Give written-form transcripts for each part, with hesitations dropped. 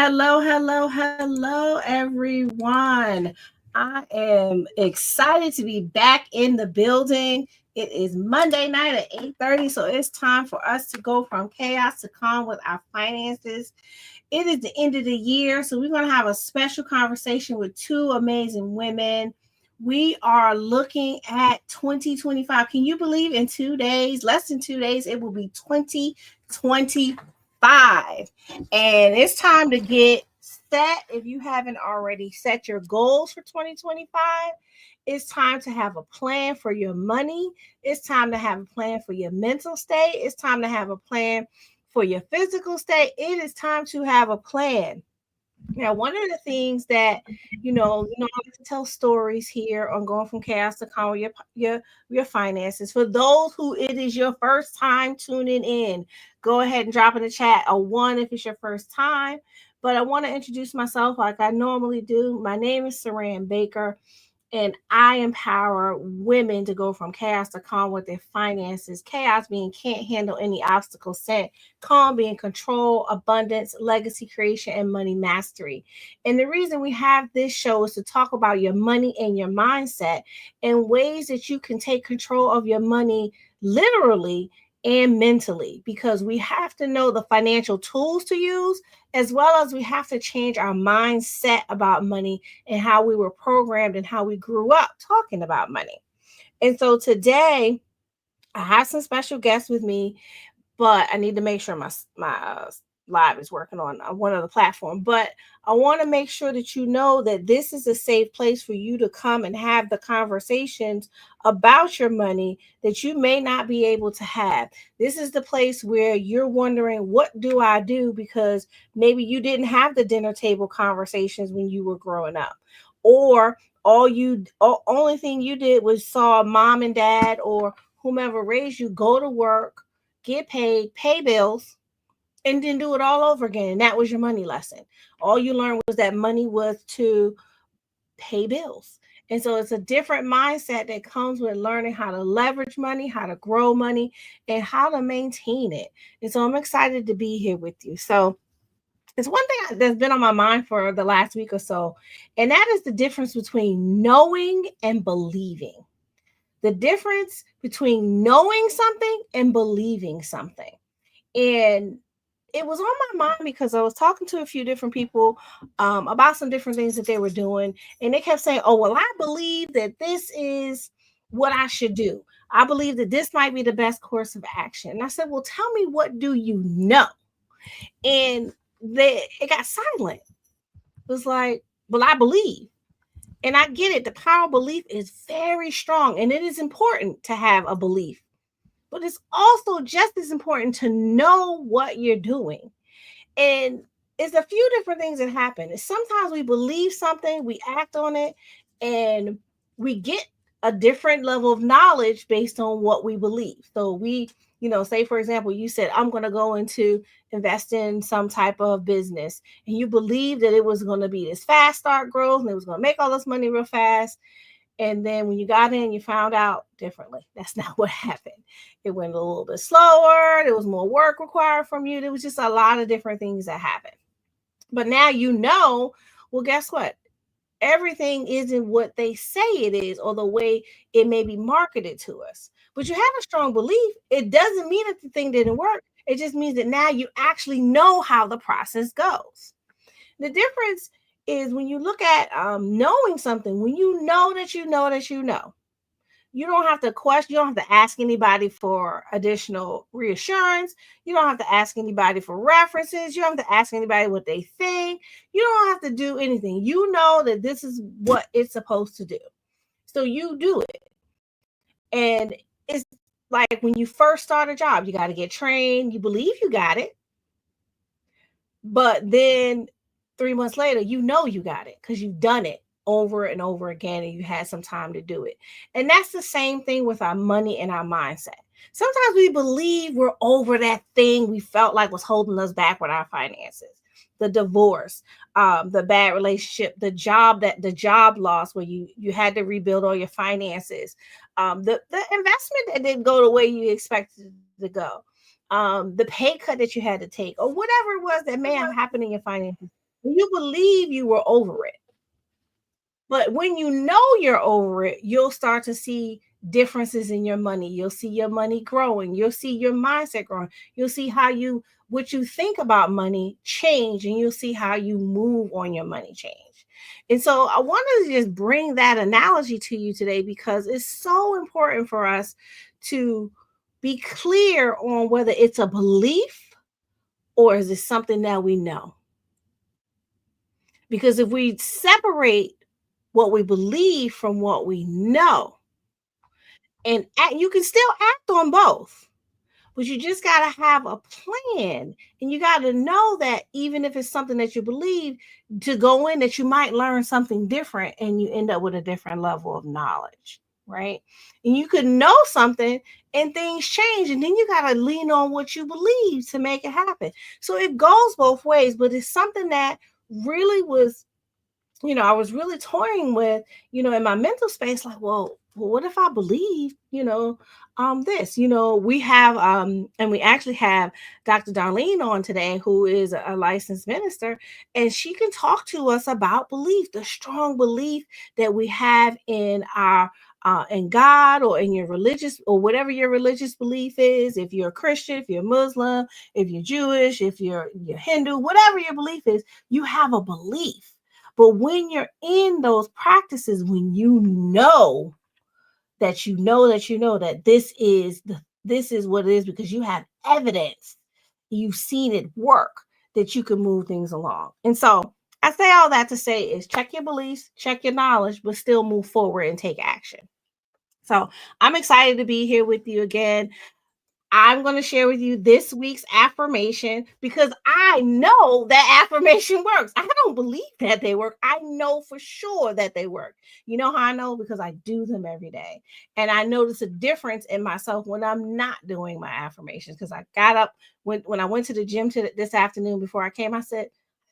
Hello, everyone. I am excited to be back in the building. It is Monday night at 8:30, so it's time for us to go from chaos to calm with our finances. It is the end of the year, so we're going to have a special conversation with two amazing women. We are looking at 2025. Can you believe in 2 days, less than 2 days, it will be 2025? And it's time to get set. If you haven't already set your goals for 2025, it's time to have a plan for your money. It's time to have a plan for your mental state. It's time to have a plan for your physical state. It is time to have a plan. Now, one of the things that I like to tell stories here on going from chaos to calm with your finances. For those who it is your first time tuning in, go ahead and drop in the chat a one if it's your first time. But I want to introduce myself like I normally do. My name is Saran Baker, and I empower women to go from chaos to calm with their finances. Chaos being can't handle any obstacle set, calm being control, abundance, legacy creation, and money mastery. And the reason we have this show is to talk about your money and your mindset and ways that you can take control of your money literally and mentally, because we have to know the financial tools to use, as well as we have to change our mindset about money and how we were programmed and how we grew up talking about money. And so today I have some special guests with me, but I need to make sure my live is working on one of the platform. But I want to make sure that you know that this is a safe place for you to come and have the conversations about your money that you may not be able to have. This is the place where you're wondering, what do I do? Because maybe you didn't have the dinner table conversations when you were growing up, or only thing you did was saw mom and dad or whomever raised you go to work, get paid, pay bills, and then do it all over again. And that was your money lesson. All you learned was that money was to pay bills. And so it's a different mindset that comes with learning how to leverage money, how to grow money, and how to maintain it. And so I'm excited to be here with you. So it's one thing that's been on my mind for the last week or so, and that is the difference between knowing and believing. The difference between knowing something and believing something. And it was on my mind because I was talking to a few different people about some different things that they were doing. And they kept saying, oh, well, I believe that this is what I should do. I believe that this might be the best course of action. And I said, well, tell me, what do you know? And it got silent. It was like, well, I believe. And I get it. The power of belief is very strong, and it is important to have a belief. But it's also just as important to know what you're doing. And it's a few different things that happen. Sometimes we believe something, we act on it, and we get a different level of knowledge based on what we believe. So say for example, you said, I'm going to go into invest in some type of business, and you believe that it was going to be this fast start growth and it was going to make all this money real fast. And then when you got in, you found out differently. That's not what happened. It went a little bit slower. There was more work required from you. There was just a lot of different things that happened. But now well, guess what? Everything isn't what they say it is or the way it may be marketed to us. But you have a strong belief. It doesn't mean that the thing didn't work. It just means that now you actually know how the process goes. The difference is when you look at knowing something, when you know that you know that you know, you don't have to question, you don't have to ask anybody for additional reassurance. You don't have to ask anybody for references. You don't have to ask anybody what they think. You don't have to do anything. You know that this is what it's supposed to do. So you do it. And it's like when you first start a job, you got to get trained. You believe you got it. But then 3 months later, you know you got it because you've done it over and over again and you had some time to do it. And that's the same thing with our money and our mindset. Sometimes we believe we're over that thing we felt like was holding us back with our finances. The divorce, the bad relationship, the job loss where you had to rebuild all your finances, the investment that didn't go the way you expected it to go, the pay cut that you had to take, or whatever it was that may have happened in your finances. You believe you were over it. But when you know you're over it, you'll start to see differences in your money. You'll see your money growing. You'll see your mindset growing. You'll see how what you think about money change, and you'll see how you move on your money change. And so I wanted to just bring that analogy to you today because it's so important for us to be clear on whether it's a belief or is it something that we know. Because if we separate what we believe from what we know, and you can still act on both, but you just got to have a plan, and you got to know that even if it's something that you believe, to go in that you might learn something different and you end up with a different level of knowledge, right? And you could know something and things change, and then you got to lean on what you believe to make it happen. So it goes both ways, but it's something that really was, I was really toying with, in my mental space, like, well, what if I believe, this, we have, and we actually have Dr. Darlene on today, who is a licensed minister, and she can talk to us about belief, the strong belief that we have in in God, or in your religious, or whatever your religious belief is. If you're a Christian, if you're Muslim, if you're Jewish, if you're Hindu, whatever your belief is, you have a belief. But when you're in those practices, when you know that that this is what it is, because you have evidence, you've seen it work, that you can move things along. And so I say all that to say is check your beliefs, check your knowledge, but still move forward and take action. So I'm excited to be here with you again. I'm going to share with you this week's affirmation because I know that affirmation works. I don't believe that they work. I know for sure that they work. You know how I know? Because I do them every day. And I notice a difference in myself when I'm not doing my affirmations, because I got up when I went to the gym this afternoon before I came, I said,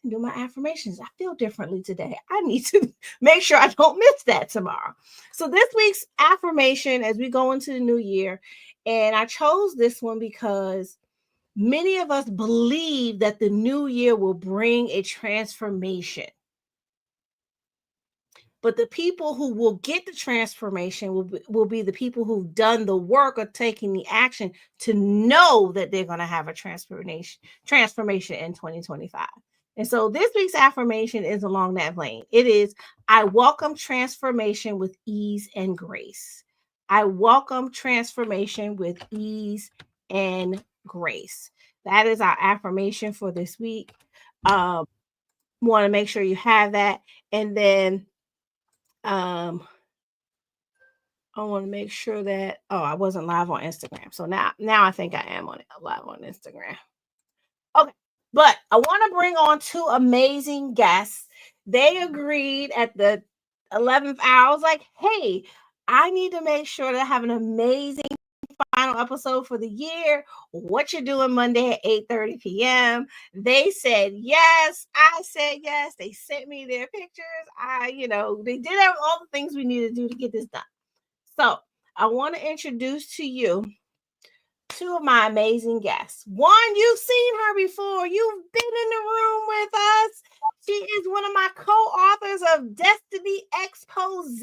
do my affirmations. I feel differently today. I need to make sure I don't miss that tomorrow. So this week's affirmation, as we go into the new year, and I chose this one because many of us believe that the new year will bring a transformation. But the people who will get the transformation will be the people who've done the work of taking the action to know that they're going to have a transformation in 2025. And so this week's affirmation is along that vein. It is, I welcome transformation with ease and grace. I welcome transformation with ease and grace. That is our affirmation for this week. Want to make sure you have that. And then I want to make sure that I wasn't live on Instagram. So now I think I am live on Instagram. Okay. But I want to bring on two amazing guests. They agreed at the 11th hour. I was like, hey, I need to make sure that I have an amazing final episode for the year. What you're doing Monday at 8:30 p.m. They said yes. I said yes. They sent me their pictures. They did all the things we needed to do to get this done. So I want to introduce to you two of my amazing guests. One, you've seen her before. You've been in the room with us. She is one of my co-authors of Destiny Expose.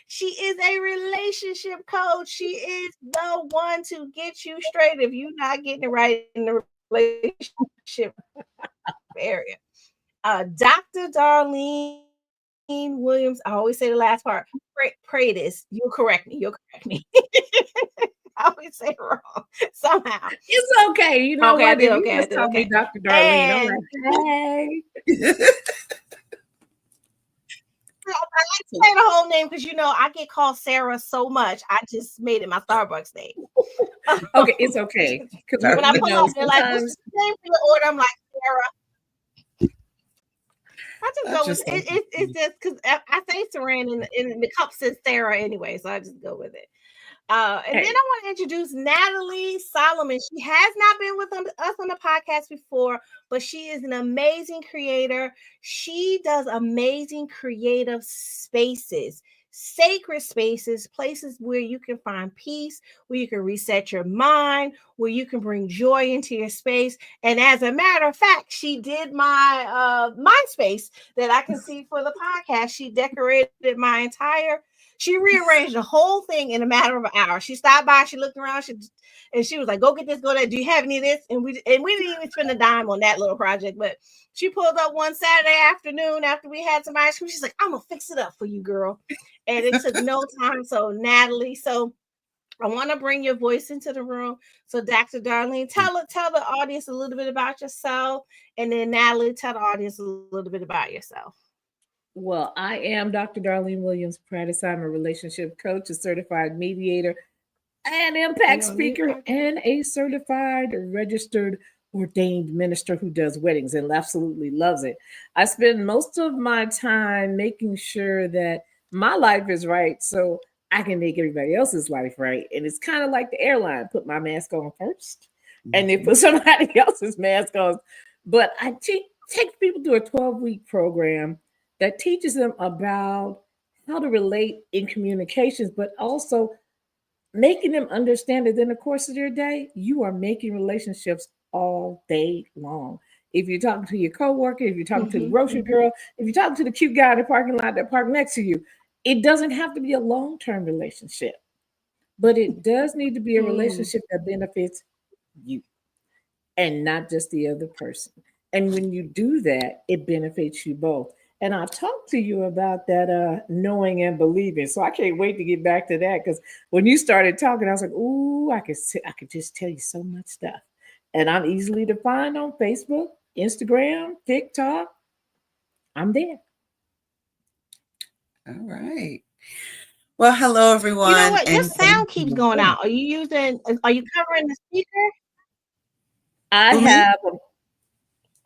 She is a relationship coach. She is the one to get you straight if you're not getting it right in the relationship area. Dr. Darlene Williams. I always say the last part. Pray this. You'll correct me. I always say it wrong somehow. It's okay. You know what? If you just call me Dr. Darlene, I'm like, hey. I like to say the whole name because I get called Sarah so much. I just made it my Starbucks name. Okay, it's okay. Because when I pull up, they're like, "What's the name for your order?" I'm like, Sarah. I just go with it. It's just because I say Saran and the cup says Sarah anyway, so I just go with it. And then I want to introduce Natalie Solomon. She has not been with us on the podcast before, but she is an amazing creator. She does amazing creative spaces. sacred spaces, places where you can find peace, where you can reset your mind, where you can bring joy into your space. And as a matter of fact, she did my mind space that I can see for the podcast. She decorated my entire, she rearranged the whole thing in a matter of an hour. She stopped by, she looked around, and she was like, go get this, go that. Do you have any of this? And we didn't even spend a dime on that little project, but she pulled up one Saturday afternoon after we had some ice cream. She's like, I'm gonna fix it up for you, girl. And it took no time. So Natalie, so I want to bring your voice into the room. So Dr. Darlene, tell the audience a little bit about yourself. And then Natalie, tell the audience a little bit about yourself. Well, I am Dr. Darlene Williams Prattis. I'm a relationship coach, a certified mediator, an impact speaker, and a certified registered ordained minister who does weddings and absolutely loves it. I spend most of my time making sure that my life is right so I can make everybody else's life right. And it's kind of like the airline, put my mask on first and then put somebody else's mask on. But I take people through a 12-week program that teaches them about how to relate in communications, but also making them understand that in the course of their day, you are making relationships all day long. If you're talking to your coworker, if you're talking to the grocery girl, if you're talking to the cute guy in the parking lot that parked next to you, it doesn't have to be a long-term relationship, but it does need to be a relationship that benefits you and not just the other person. And when you do that, it benefits you both. And I'll talk to you about that knowing and believing. So I can't wait to get back to that, because when you started talking, I was like, ooh, I could just tell you so much stuff. And I'm easily to find on Facebook, Instagram, TikTok. I'm there. All right. Well, hello, everyone. You know what? Your sound keeps going out. Are you covering the speaker? I have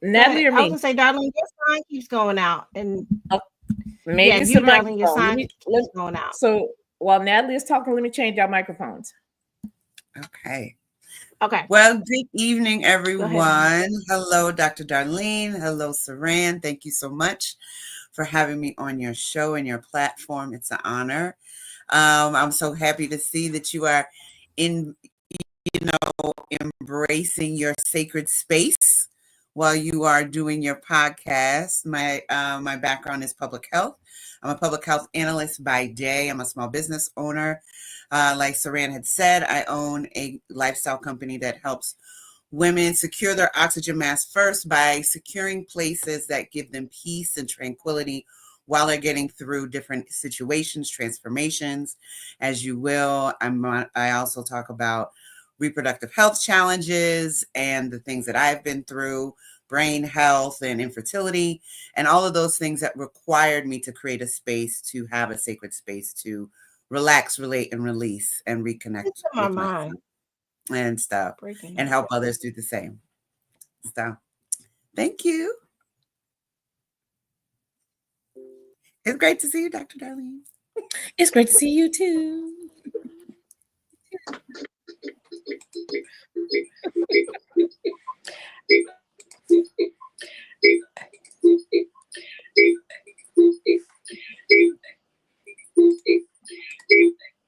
Natalie or me? I was gonna say, Darlene, your sound keeps going out, and maybe it's the microphone. Your sound keeps going out. So while Natalie is talking, let me change our microphones. Okay. Okay. Well, good evening, everyone. Hello, Dr. Darlene. Hello, Saran. Thank you so much for having me on your show and your platform. It's an honor. I'm so happy to see that you are embracing your sacred space while you are doing your podcast. My background is public health. I'm a public health analyst by day. I'm a small business owner. Like Saran had said, I own a lifestyle company that helps women secure their oxygen mask first by securing places that give them peace and tranquility while they're getting through different situations, transformations, as you will. I also talk about reproductive health challenges and the things that I've been through, brain health and infertility, and all of those things that required me to create a space, to have a sacred space to relax, relate, and release and reconnect with myself and stuff, and help others do the same. So thank you. It's great to see you, Dr. Darlene. It's great to see you too.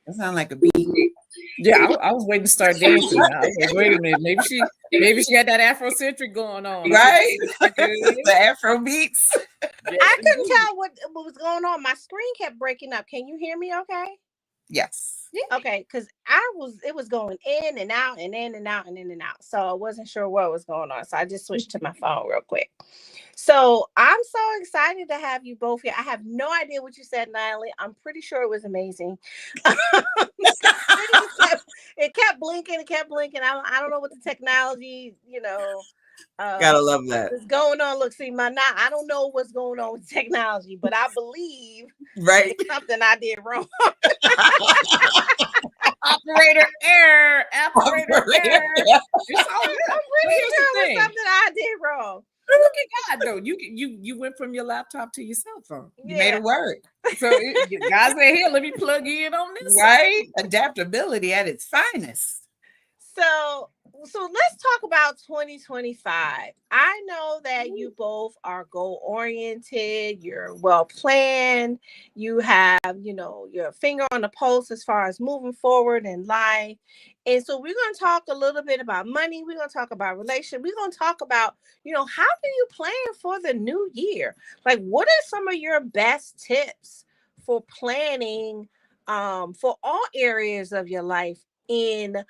That sounds like a beat. Yeah, I was waiting to start dancing. I was like, wait a minute, maybe she got that Afrocentric going on, right? The Afro beats. I couldn't tell what was going on. My screen kept breaking up. Can you hear me? Okay. Yes. Okay, because it was going in and out and in and out and in and out. So I wasn't sure what was going on. So I just switched to my phone real quick. So I'm so excited to have you both here. I have no idea what you said, Natalie. I'm pretty sure it was amazing. It kept blinking. It kept blinking. I don't know what the technology, gotta love that. What's going on? Look, see, I don't know what's going on with technology, but I believe it's something I did wrong. Operator error. Operator error. I'm pretty sure it was something I did wrong. Look at God, though. You went from your laptop to your cell phone. You made it work. So God said, "Here, let me plug you in on this." Right? Adaptability at its finest. So So let's talk about 2025. I know that you both are goal oriented, you're well planned, you have, your finger on the pulse as far as moving forward in life. And so we're going to talk a little bit about money. We're going to talk about relationship. We're going to talk about, how do you plan for the new year? Like, what are some of your best tips for planning for all areas of your life in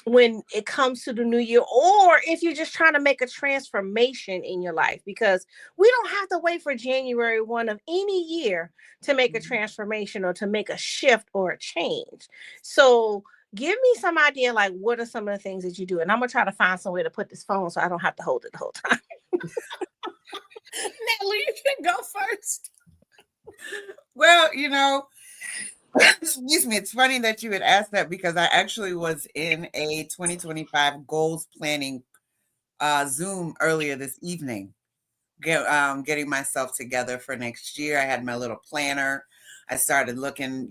when it comes to the new year, or if you're just trying to make a transformation in your life, because we don't have to wait for January 1 of any year to make a transformation or to make a shift or a change. So give me some idea, like, what are some of the things that you do? And I'm gonna try to find some way to put this phone so I don't have to hold it the whole time. Natalie, you can go first. Well, excuse me, it's funny that you would ask that because I actually was in a 2025 goals planning Zoom earlier this evening, getting myself together for next year. I had my little planner. I started looking,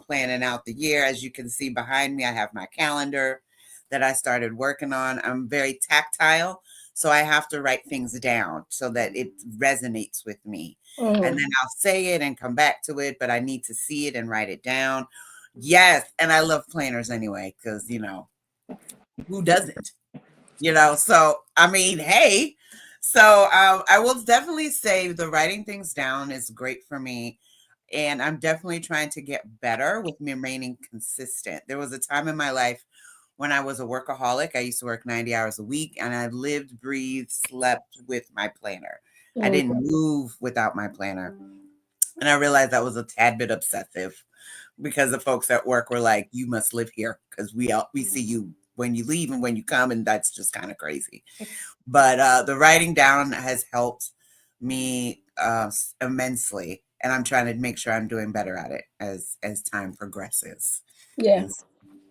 planning out the year. As you can see behind me, I have my calendar that I started working on. I'm very tactile, so I have to write things down so that it resonates with me. And then I'll say it and come back to it, but I need to see it and write it down. Yes, and I love planners anyway, because, who doesn't? So, I mean, hey. So I will definitely say the writing things down is great for me. And I'm definitely trying to get better with remaining consistent. There was a time in my life when I was a workaholic. I used to work 90 hours a week, and I lived, breathed, slept with my planner. I didn't move without my planner. And I realized that was a tad bit obsessive because the folks at work were like, you must live here because we see you when you leave and when you come, and that's just kind of crazy. But the writing down has helped me immensely, and I'm trying to make sure I'm doing better at it as time progresses. Yeah.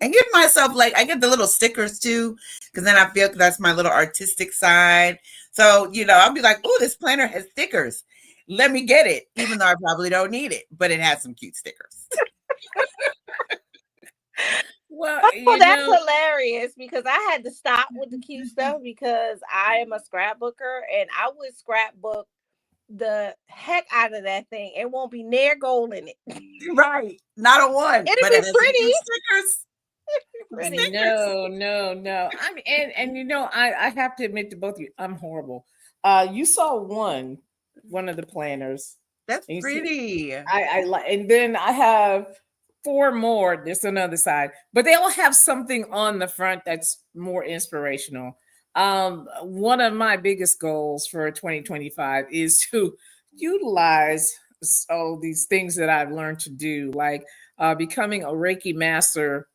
And give myself, like, I get the little stickers too, because then I feel that's my little artistic side. So, I'll be like, oh, this planner has stickers. Let me get it, even though I probably don't need it, but it has some cute stickers. Well, Oh, that's hilarious, because I had to stop with the cute stuff because I am a scrapbooker and I would scrapbook the heck out of that thing. It won't be near gold in it. Right. Not a one. It'll but be it has pretty. Stickers. Pretty. No. I mean, and I have to admit to both of you, I'm horrible. You saw one of the planners. That's pretty. I like, and then I have 4 more. There's another side, but they all have something on the front that's more inspirational. One of my biggest goals for 2025 is to utilize all these things that I've learned to do, like becoming a Reiki master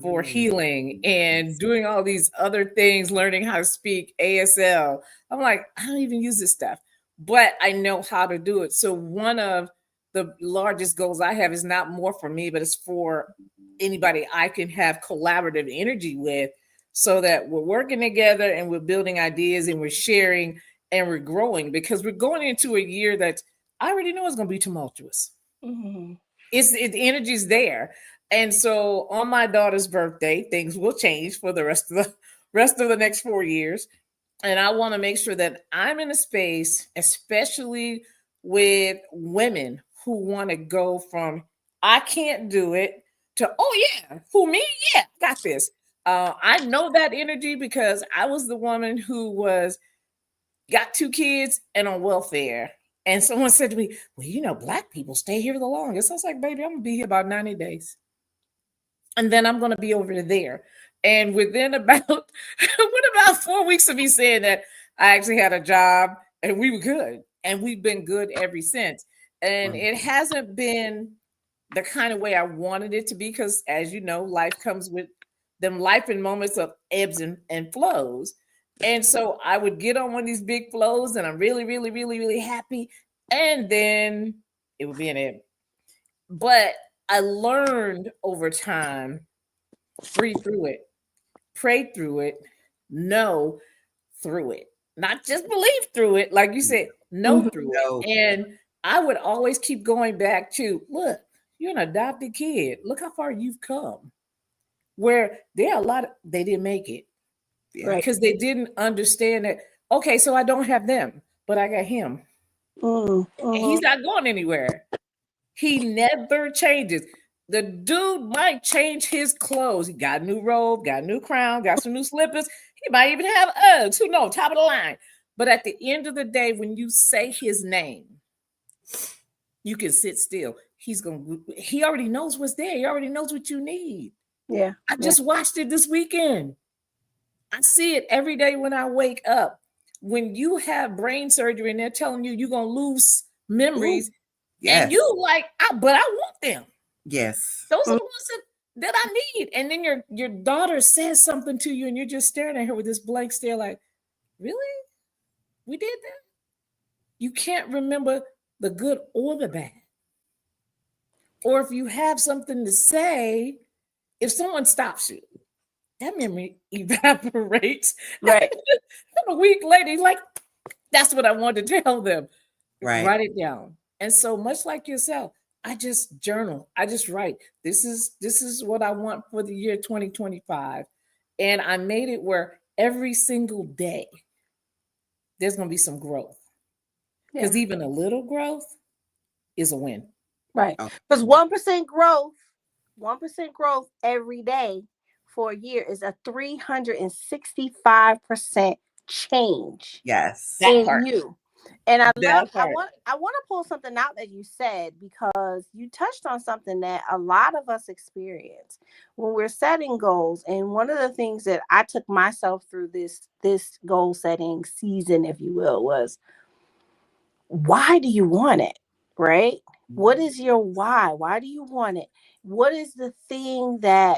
for healing and doing all these other things, learning how to speak ASL. I'm like, I don't even use this stuff, but I know how to do it. So one of the largest goals I have is not more for me, but it's for anybody I can have collaborative energy with, so that we're working together and we're building ideas and we're sharing and we're growing, because we're going into a year that I already know is going to be tumultuous. The energy's there. And so on my daughter's birthday, things will change for the rest of the next 4 years. And I want to make sure that I'm in a space, especially with women who want to go from I can't do it to, oh yeah, who, me? Yeah, got this. I know that energy because I was the woman who got 2 kids and on welfare. And someone said to me, well, Black people stay here the longest. I was like, baby, I'm going to be here about 90 days. And then I'm going to be over there. And within about 4 weeks of me saying that, I actually had a job and we were good. And we've been good ever since. And it hasn't been the kind of way I wanted it to be, because as you know, life comes with them life and moments of ebbs and flows. And so I would get on one of these big flows and I'm really, really, really, really happy. And then it would be an ebb. But I learned over time, breathe through it, pray through it, know through it, not just believe through it. Like you said, know through it. And I would always keep going back to, look, you're an adopted kid. Look how far you've come. where there are a lot of, they didn't make it. Yeah. Because they didn't understand that, okay, so I don't have them, but I got him. And he's not going anywhere. He never changes. The dude might change his clothes. He got a new robe, got a new crown, got some new slippers. He might even have Uggs. Who knows? Top of the line. But at the end of the day, when you say his name, you can sit still. He already knows what's there. He already knows what you need. Yeah. I just watched it this weekend. I see it every day when I wake up. When you have brain surgery and they're telling you you're going to lose memories, yes. and you like, but I want them. Yes. Those are the ones that I need. And then your daughter says something to you and you're just staring at her with this blank stare like, really? We did that? You can't remember the good or the bad. Or if you have something to say, if someone stops you, that memory evaporates. Right. A week later, he's like, that's what I wanted to tell them. Right. Write it down. And so much like yourself, I just journal. I just write. This is what I want for the year 2025. And I made it where every single day there's going to be some growth. Because even a little growth is a win. Right. Because 1% growth every day for a year is a 365% change. Yes. In you. And I want to pull something out that you said, because you touched on something that a lot of us experience when we're setting goals. And one of the things that I took myself through this goal setting season, if you will, was, why do you want it? Right? What is your why? Why do you want it? What is the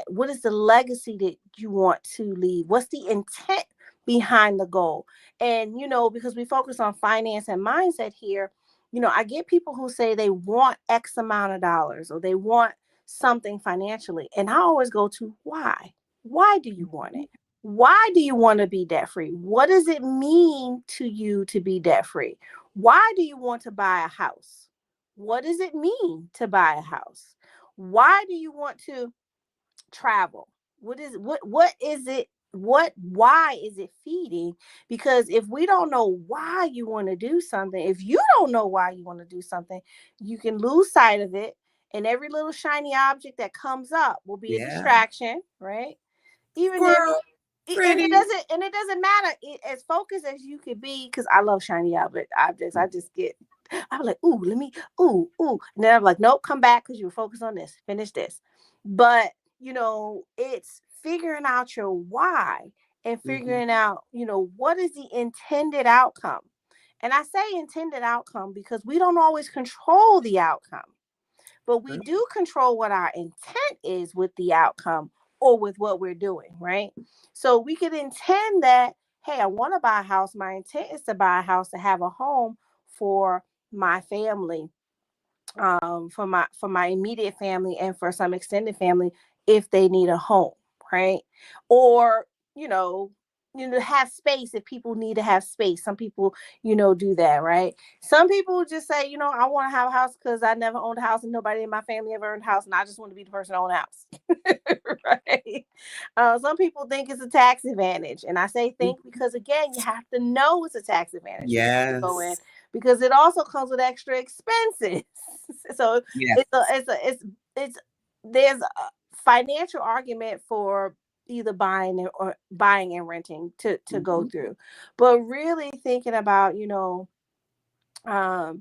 what is the legacy that you want to leave? What's the intent behind the goal? And, because we focus on finance and mindset here, I get people who say they want X amount of dollars or they want something financially. And I always go to why? Why do you want it? Why do you want to be debt free? What does it mean to you to be debt free? Why do you want to buy a house? What does it mean to buy a house? Why do you want to travel? Why is it feeding? Because if we don't know why you want to do something, if you don't know why you want to do something, you can lose sight of it. And every little shiny object that comes up will be a distraction, right? Even and it doesn't matter as focused as you could be, because I love shiny objects. I'm like, and then I'm like, nope, come back, because you're focused on this, finish this. But it's figuring out your why and figuring out, what is the intended outcome. And I say intended outcome because we don't always control the outcome, but we do control what our intent is with the outcome or with what we're doing, right? So we could intend that, hey, I want to buy a house. My intent is to buy a house, to have a home for my family, for my immediate family, and for some extended family if they need a home, right? Or have space if people need to have space. Some people do that, right? Some people just say, I want to have a house because I never owned a house and nobody in my family ever owned a house, and I just want to be the person to own a house. Right? Some people think it's a tax advantage, and I say think because, again, you have to know it's a tax advantage. Yes. Go in, because it also comes with extra expenses. So there's a financial argument for either buying and renting to go through, but really thinking about, and I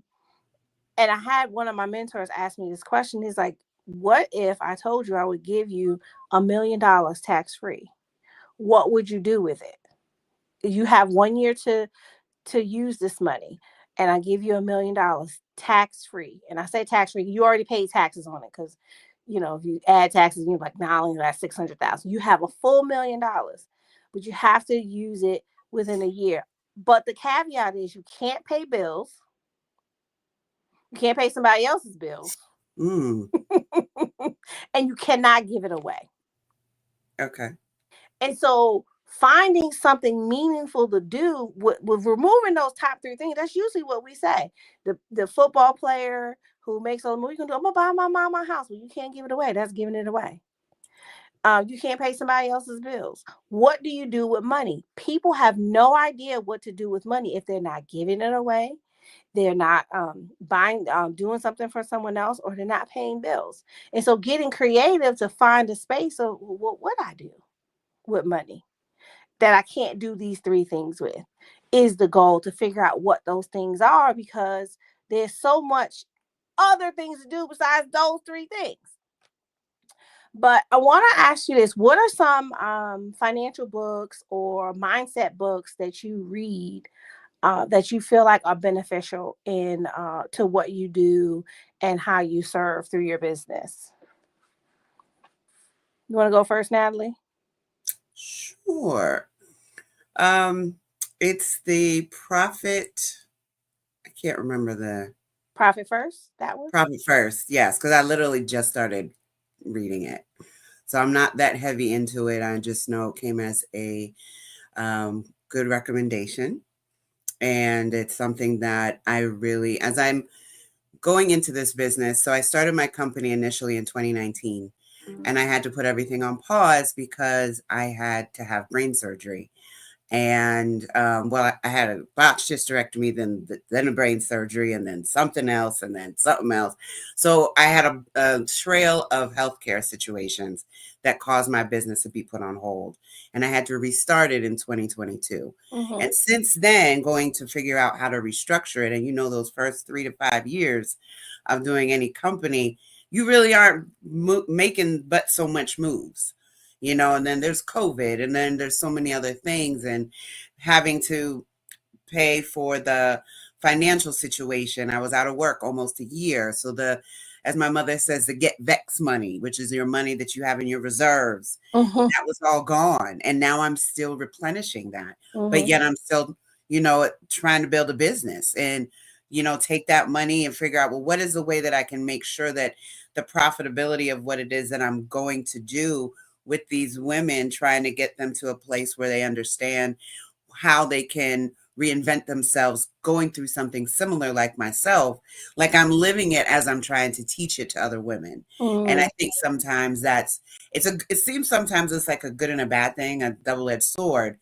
had one of my mentors ask me this question. He's like, what if I told you I would give you $1 million tax-free? What would you do with it? You have 1 year to use this money, and I give you $1 million tax-free. And I say tax-free, you already paid taxes on it, because if you add taxes, you're like, nah, I only got $600,000. You have a full $1 million, but you have to use it within a year. But the caveat is you can't pay bills. You can't pay somebody else's bills. And you cannot give it away. Okay. And so finding something meaningful to do with removing those top 3 things, that's usually what we say. The football player who makes all the money, I'm going to buy my mom my house. Well, you can't give it away. That's giving it away. You can't pay somebody else's bills. What do you do with money? People have no idea what to do with money if they're not giving it away, they're not buying, doing something for someone else, or they're not paying bills. And so getting creative to find a space of what would I do with money that I can't do these three things with is the goal, to figure out what those things are, because there's so much other things to do besides those three things. But I want to ask you this. What are some financial books or mindset books that you read that you feel like are beneficial in to what you do and how you serve through your business? You want to go first, Natalie? Sure. It's the Profit. I can't remember the Profit First. That one. Profit First. Yes, because I literally just started reading it, so I'm not that heavy into it. I just know it came as a good recommendation, and it's something that I really, as I'm going into this business. So I started my company initially in 2019, and I had to put everything on pause because I had to have brain surgery. And well, I had a botched hysterectomy, then a brain surgery, and then something else, and then something else. So I had a trail of healthcare situations that caused my business to be put on hold, and I had to restart it in 2022. Mm-hmm. And since then, going to figure out how to restructure it, and those first 3 to 5 years of doing any company, you really aren't making but so much moves. And then there's COVID, and then there's so many other things, and having to pay for the financial situation. I was out of work almost a year. So as my mother says, the get vex money, which is your money that you have in your reserves, Mm-hmm. that was all gone. And now I'm still replenishing that. Mm-hmm. But yet I'm still, trying to build a business and, take that money and figure out, well, what is the way that I can make sure that the profitability of what it is that I'm going to do with these women, trying to get them to a place where they understand how they can reinvent themselves, going through something similar like myself, like I'm living it as I'm trying to teach it to other women. Mm-hmm. And I think sometimes it seems sometimes it's like a good and a bad thing, a double-edged sword,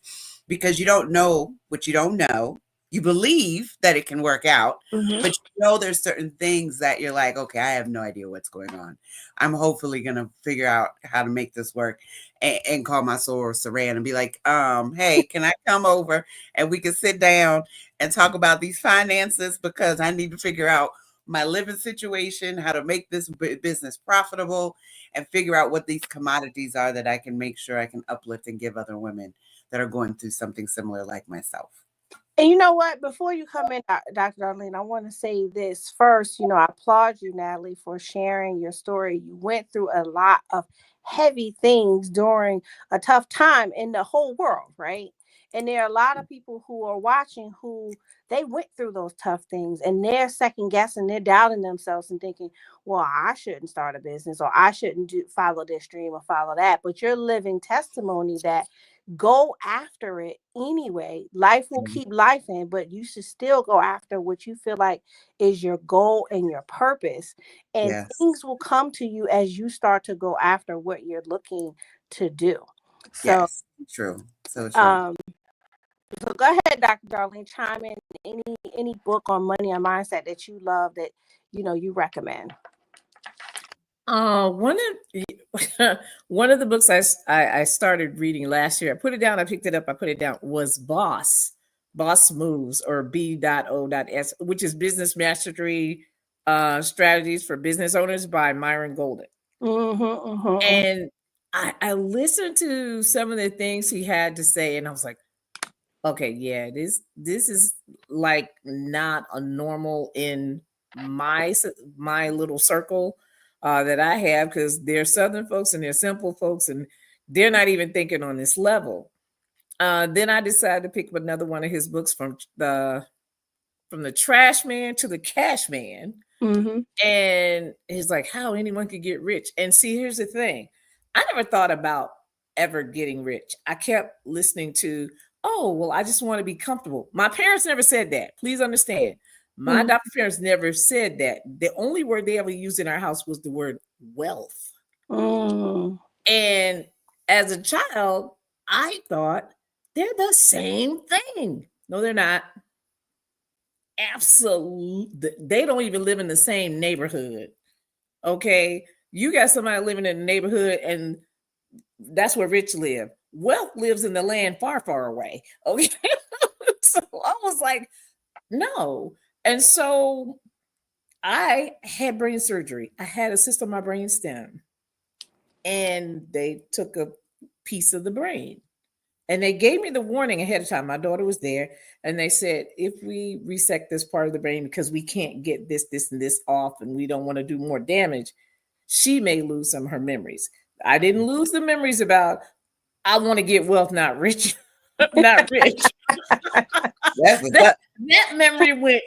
because you don't know what you don't know. You believe that it can work out, Mm-hmm. but there's certain things that you're like, okay, I have no idea what's going on. I'm hopefully going to figure out how to make this work, and call my soror Saran and be like, hey, can I come over and we can sit down and talk about these finances, because I need to figure out my living situation, how to make this business profitable, and figure out what these commodities are that I can make sure I can uplift and give other women that are going through something similar like myself. And you know what? Before you come in, Dr. Darlene, I want to say this first. I applaud you, Natalie, for sharing your story. You went through a lot of heavy things during a tough time in the whole world, right? And there are a lot of people who are watching who they went through those tough things, and they're second guessing, they're doubting themselves and thinking, well, I shouldn't start a business, or I shouldn't follow this dream or follow that. But you're living testimony that go after it anyway. Life will keep life in, but you should still go after what you feel like is your goal and your purpose. And Yes. things will come to you as you start to go after what you're looking to do. So, yes, true. So true. So go ahead, Dr. Darlene, chime in. Any book on money or mindset that you love that you recommend? One of the books I started reading last year, I put it down, I picked it up, I put it down, was Boss Moves, or B.O.S, which is Business Mastery Strategies for Business Owners by Myron Golden. And I listened to some of the things he had to say, and I was like, okay, yeah, this is like not a normal in my little circle that I have, because they're Southern folks and they're simple folks, and they're not even thinking on this level. Then I decided to pick up another one of his books, from the trash man to the cash man. And he's like, how anyone could get rich. And see, here's the thing. I never thought about ever getting rich. I kept listening to, oh, well, I just want to be comfortable. My parents never said that. Please understand. My adopted parents never said that. The only word they ever used in our house was the word wealth. And As a child, I thought they're the same thing. No, they're not. Absolutely. They don't even live in the same neighborhood. Okay. You got somebody living in the neighborhood, and that's where rich live. Wealth lives in the land far, far away. Okay. So I was like, no. And so I had brain surgery. I had a cyst on my brain stem, and they took a piece of the brain. And they gave me the warning ahead of time. My daughter was there, and they said, if we resect this part of the brain because we can't get this, and this off, and we don't want to do more damage, she may lose some of her memories. I didn't lose the memories about, I want to get wealth, not rich. Not rich. that memory went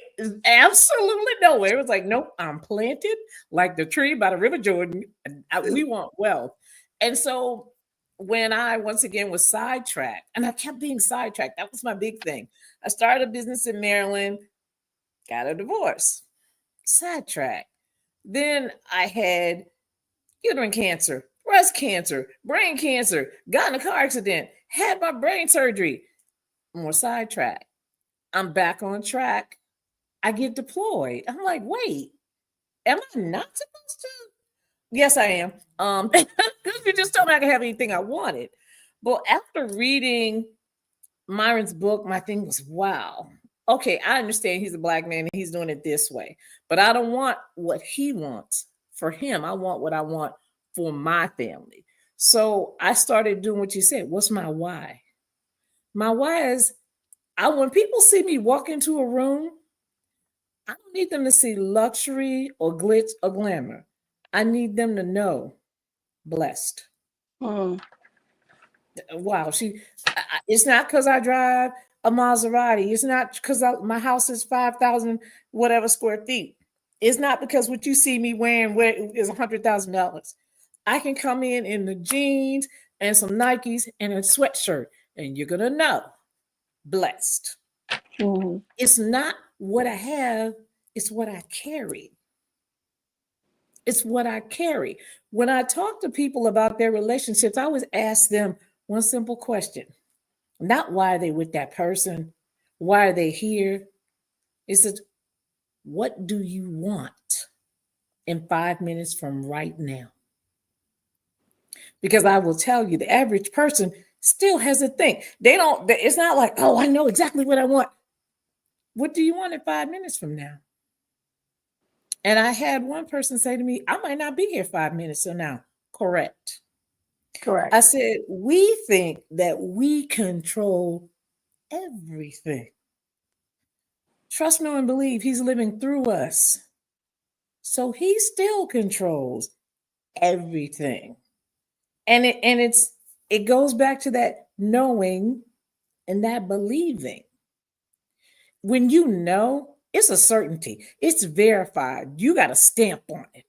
absolutely nowhere. It was like, nope, I'm planted like the tree by the River Jordan. We want wealth. And so when I once again was sidetracked, and I kept being sidetracked, that was my big thing. I started a business in Maryland, got a divorce, sidetracked. Then I had uterine cancer, breast cancer, brain cancer, got in a car accident, had my brain surgery, more sidetracked. I'm back on track. I get deployed. I'm like, wait, am I not supposed to? Yes, I am. Because you just told me I could have anything I wanted. But after reading Myron's book, my thing was, wow. Okay, I understand he's a Black man and he's doing it this way, but I don't want what he wants for him. I want what I want for my family. So I started doing what you said. What's my why? My why is, when people see me walk into a room, I don't need them to see luxury or glitz or glamour. I need them to know blessed. Wow, it's not because I drive a Maserati. It's not because my house is 5,000 whatever square feet. It's not because what you see me wearing is $100,000. I can come in the jeans and some Nikes and a sweatshirt, and you're gonna know blessed. Mm-hmm. It's not what I have, it's what I carry. It's what I carry. When I talk to people about their relationships, I always ask them one simple question. Not why are they with that person? Why are they here? It's just, what do you want in 5 minutes from right now? Because I will tell you, the average person still has a thing. It's not like, oh, I know exactly what I want. What do you want in 5 minutes from now? And I had one person say to me, I might not be here 5 minutes from now. Correct. I said, we think that we control everything. Trust, know, and believe he's living through us. So he still controls everything. And it goes back to that knowing and that believing. When you know, it's a certainty. It's verified. You got a stamp on it.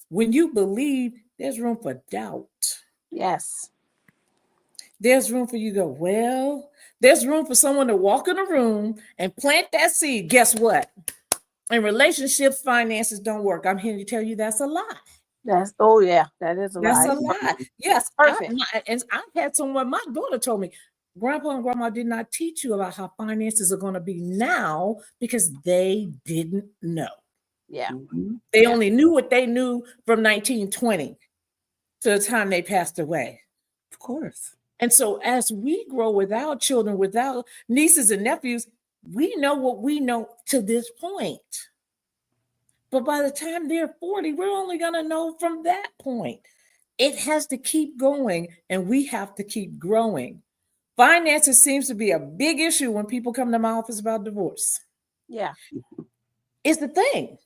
When you believe, there's room for doubt. Yes. There's room for you to go, well, there's room for someone to walk in a room and plant that seed. Guess what? In relationships, finances don't work. I'm here to tell you that's a lie. That is a lie. That's a lie. Yes, perfect. I've had someone, my daughter told me, Grandpa and Grandma did not teach you about how finances are going to be now because they didn't know. Yeah. Mm-hmm. They only knew what they knew from 1920 to the time they passed away. Of course. And so as we grow without children, without nieces and nephews, we know what we know to this point. But by the time they're 40, we're only going to know from that point. It has to keep going, and we have to keep growing. Finances seems to be a big issue when people come to my office about divorce. Yeah. It's the thing.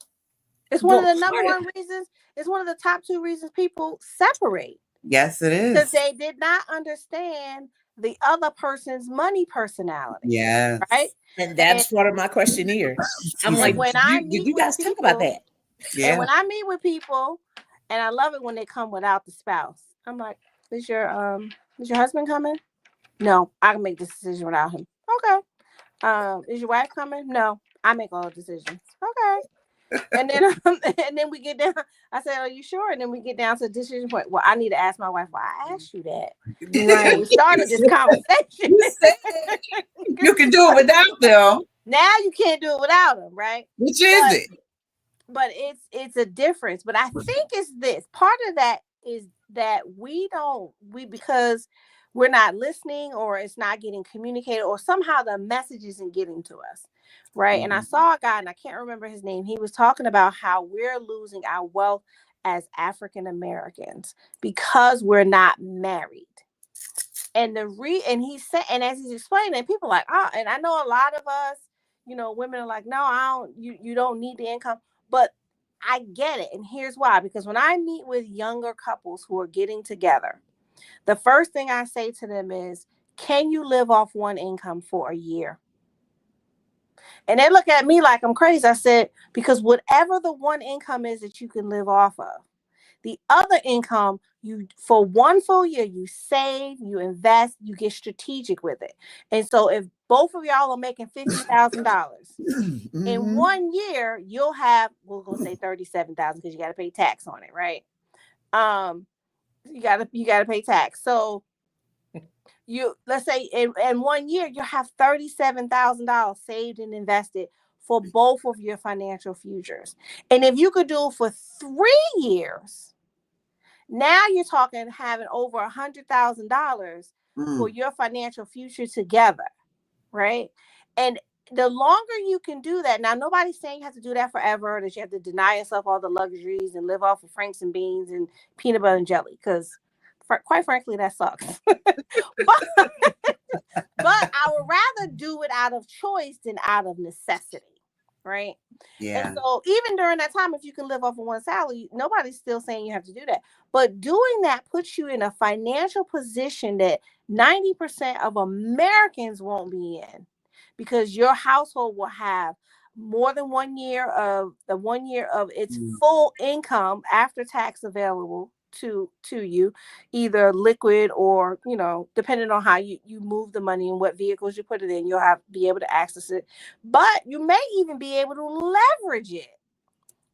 It's one of the number one reasons. It's one of the top 2 reasons people separate. Yes, it is. Because they did not understand the other person's money personality. Yes. Right? And that's part of my questionnaire. I'm like, when you guys talk about that. Yeah. And when I meet with people, and I love it when they come without the spouse. I'm like, is your husband coming? No, I can make this decision without him. Okay. Is your wife coming? No, I make all the decisions. Okay. And then and then we get down. I said, "Are you sure?" And then we get down to the decision point. Well, I need to ask my wife why I asked you that. Right. We started this conversation. You said you can do it without them. Now you can't do it without them, right? Which is it? But it's a difference. But I think it's this. Part of that is that because we're not listening, or it's not getting communicated, or somehow the message isn't getting to us. Right. And I saw a guy, and I can't remember his name. He was talking about how we're losing our wealth as African Americans because we're not married. And and he said, and as he's explaining, people are like, oh, and I know a lot of us, women are like, no, I don't, you don't need the income. But I get it. And here's why. Because when I meet with younger couples who are getting together, the first thing I say to them is, can you live off one income for a year? And they look at me like I'm crazy. I said, because whatever the one income is that you can live off of, the other income, you for one full year, you save, you invest, you get strategic with it. And so if both of y'all are making $50,000 in 1 year, you'll have, we're gonna say 37,000 because you got to pay tax on it, right? You gotta pay tax. So let's say in 1 year you'll have $37,000 saved and invested for both of your financial futures. And if you could do it for 3 years, now you're talking having over $100,000 for your financial future together, right? And the longer you can do that, now nobody's saying you have to do that forever, that you have to deny yourself all the luxuries and live off of Franks and beans and peanut butter and jelly, because quite frankly, that sucks. but I would rather do it out of choice than out of necessity. Right. Yeah. And so even during that time, if you can live off of one salary, nobody's still saying you have to do that. But doing that puts you in a financial position that 90% of Americans won't be in, because your household will have more than 1 year of its full income after tax available to you, either liquid or, depending on how you move the money and what vehicles you put it in, you'll be able to access it. But you may even be able to leverage it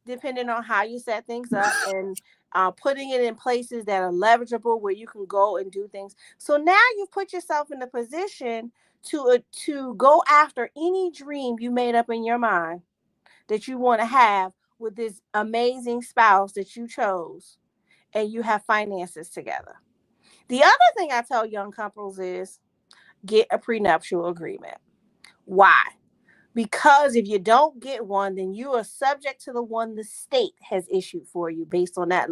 depending on how you set things up, and putting it in places that are leverageable where you can go and do things. So now you've put yourself in a position to go after any dream you made up in your mind that you want to have with this amazing spouse that you chose, and you have finances together. The other thing I tell young couples is get a prenuptial agreement. Why? Because if you don't get one, then you are subject to the one the state has issued for you based on that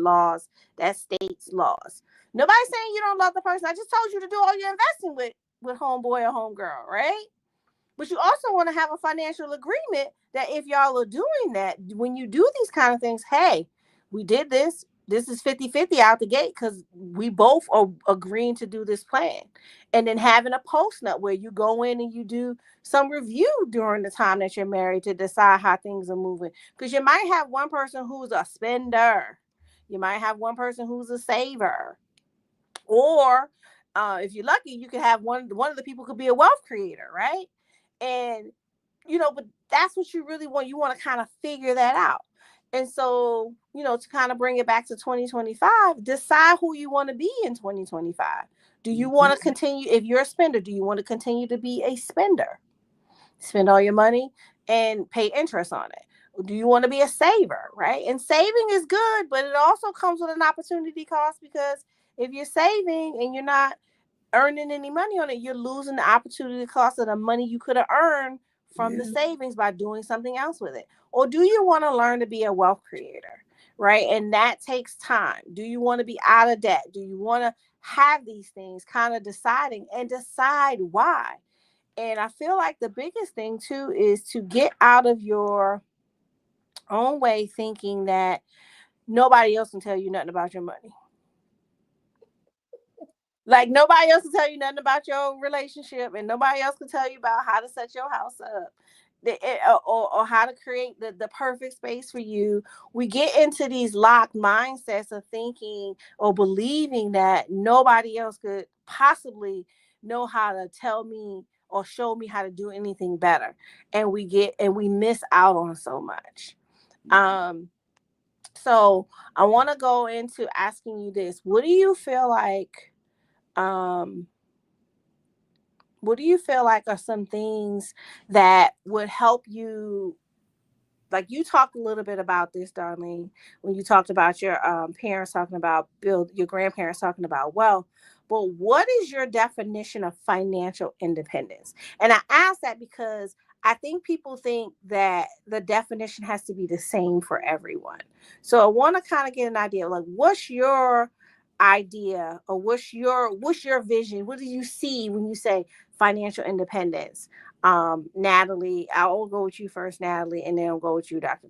state's laws. Nobody's saying you don't love the person. I just told you to do all your investing with homeboy or homegirl, right? But you also want to have a financial agreement that if y'all are doing that, when you do these kind of things, hey, we did this. This is 50-50 out the gate because we both are agreeing to do this plan. And then having a post nut where you go in and you do some review during the time that you're married to decide how things are moving. Because you might have one person who's a spender. You might have one person who's a saver. Or if you're lucky, you could have one of the people could be a wealth creator, right? And, but that's what you really want. You want to kind of figure that out. And so, to kind of bring it back to 2025, decide who you want to be in 2025. Do you want to continue, if you're a spender, do you want to continue to be a spender? Spend all your money and pay interest on it. Or do you want to be a saver, right? And saving is good, but it also comes with an opportunity cost, because if you're saving and you're not earning any money on it, you're losing the opportunity cost of the money you could have earned from the savings by doing something else with it. Or do you want to learn to be a wealth creator, right? And that takes time. Do you want to be out of debt? Do you want to have these things? Kind of decide why. And I feel like the biggest thing too is to get out of your own way thinking that nobody else can tell you nothing about your money. Like nobody else can tell you nothing about your relationship, and nobody else can tell you about how to set your house up, or how to create the perfect space for you. We get into these locked mindsets of thinking or believing that nobody else could possibly know how to tell me or show me how to do anything better. And we miss out on so much. So I want to go into asking you this. Um, what do you feel like are some things that would help you? Like you talked a little bit about this, Darlene, when you talked about your parents talking about your grandparents talking about wealth. But what is your definition of financial independence? And I ask that because I think people think that the definition has to be the same for everyone. So I want to kind of get an idea of like what's your idea or what's your vision? What do you see when you say financial independence? Natalie, I'll go with you first, Natalie, and then I'll go with you, Dr.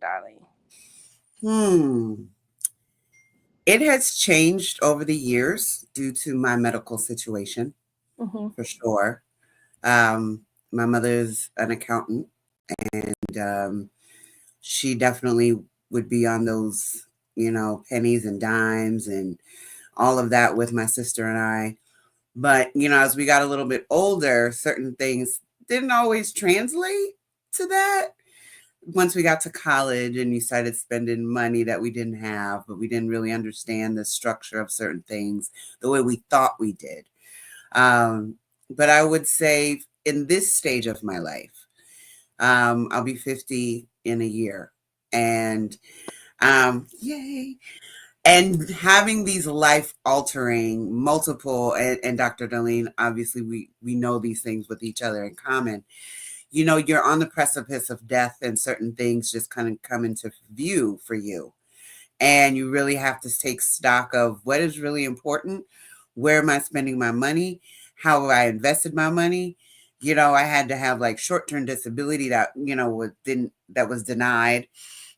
Darlene. It has changed over the years due to my medical situation, for sure. My mother's an accountant, and she definitely would be on those, pennies and dimes and all of that with my sister and I. But, as we got a little bit older, certain things didn't always translate to that. Once we got to college and we started spending money that we didn't have, but we didn't really understand the structure of certain things the way we thought we did. But I would say in this stage of my life, I'll be 50 in a year. And yay. And having these life altering multiple, and Dr. Darlene, obviously we know these things with each other in common. You're on the precipice of death and certain things just kind of come into view for you. And you really have to take stock of what is really important. Where am I spending my money? How have I invested my money? I had to have like short-term disability that, that was denied.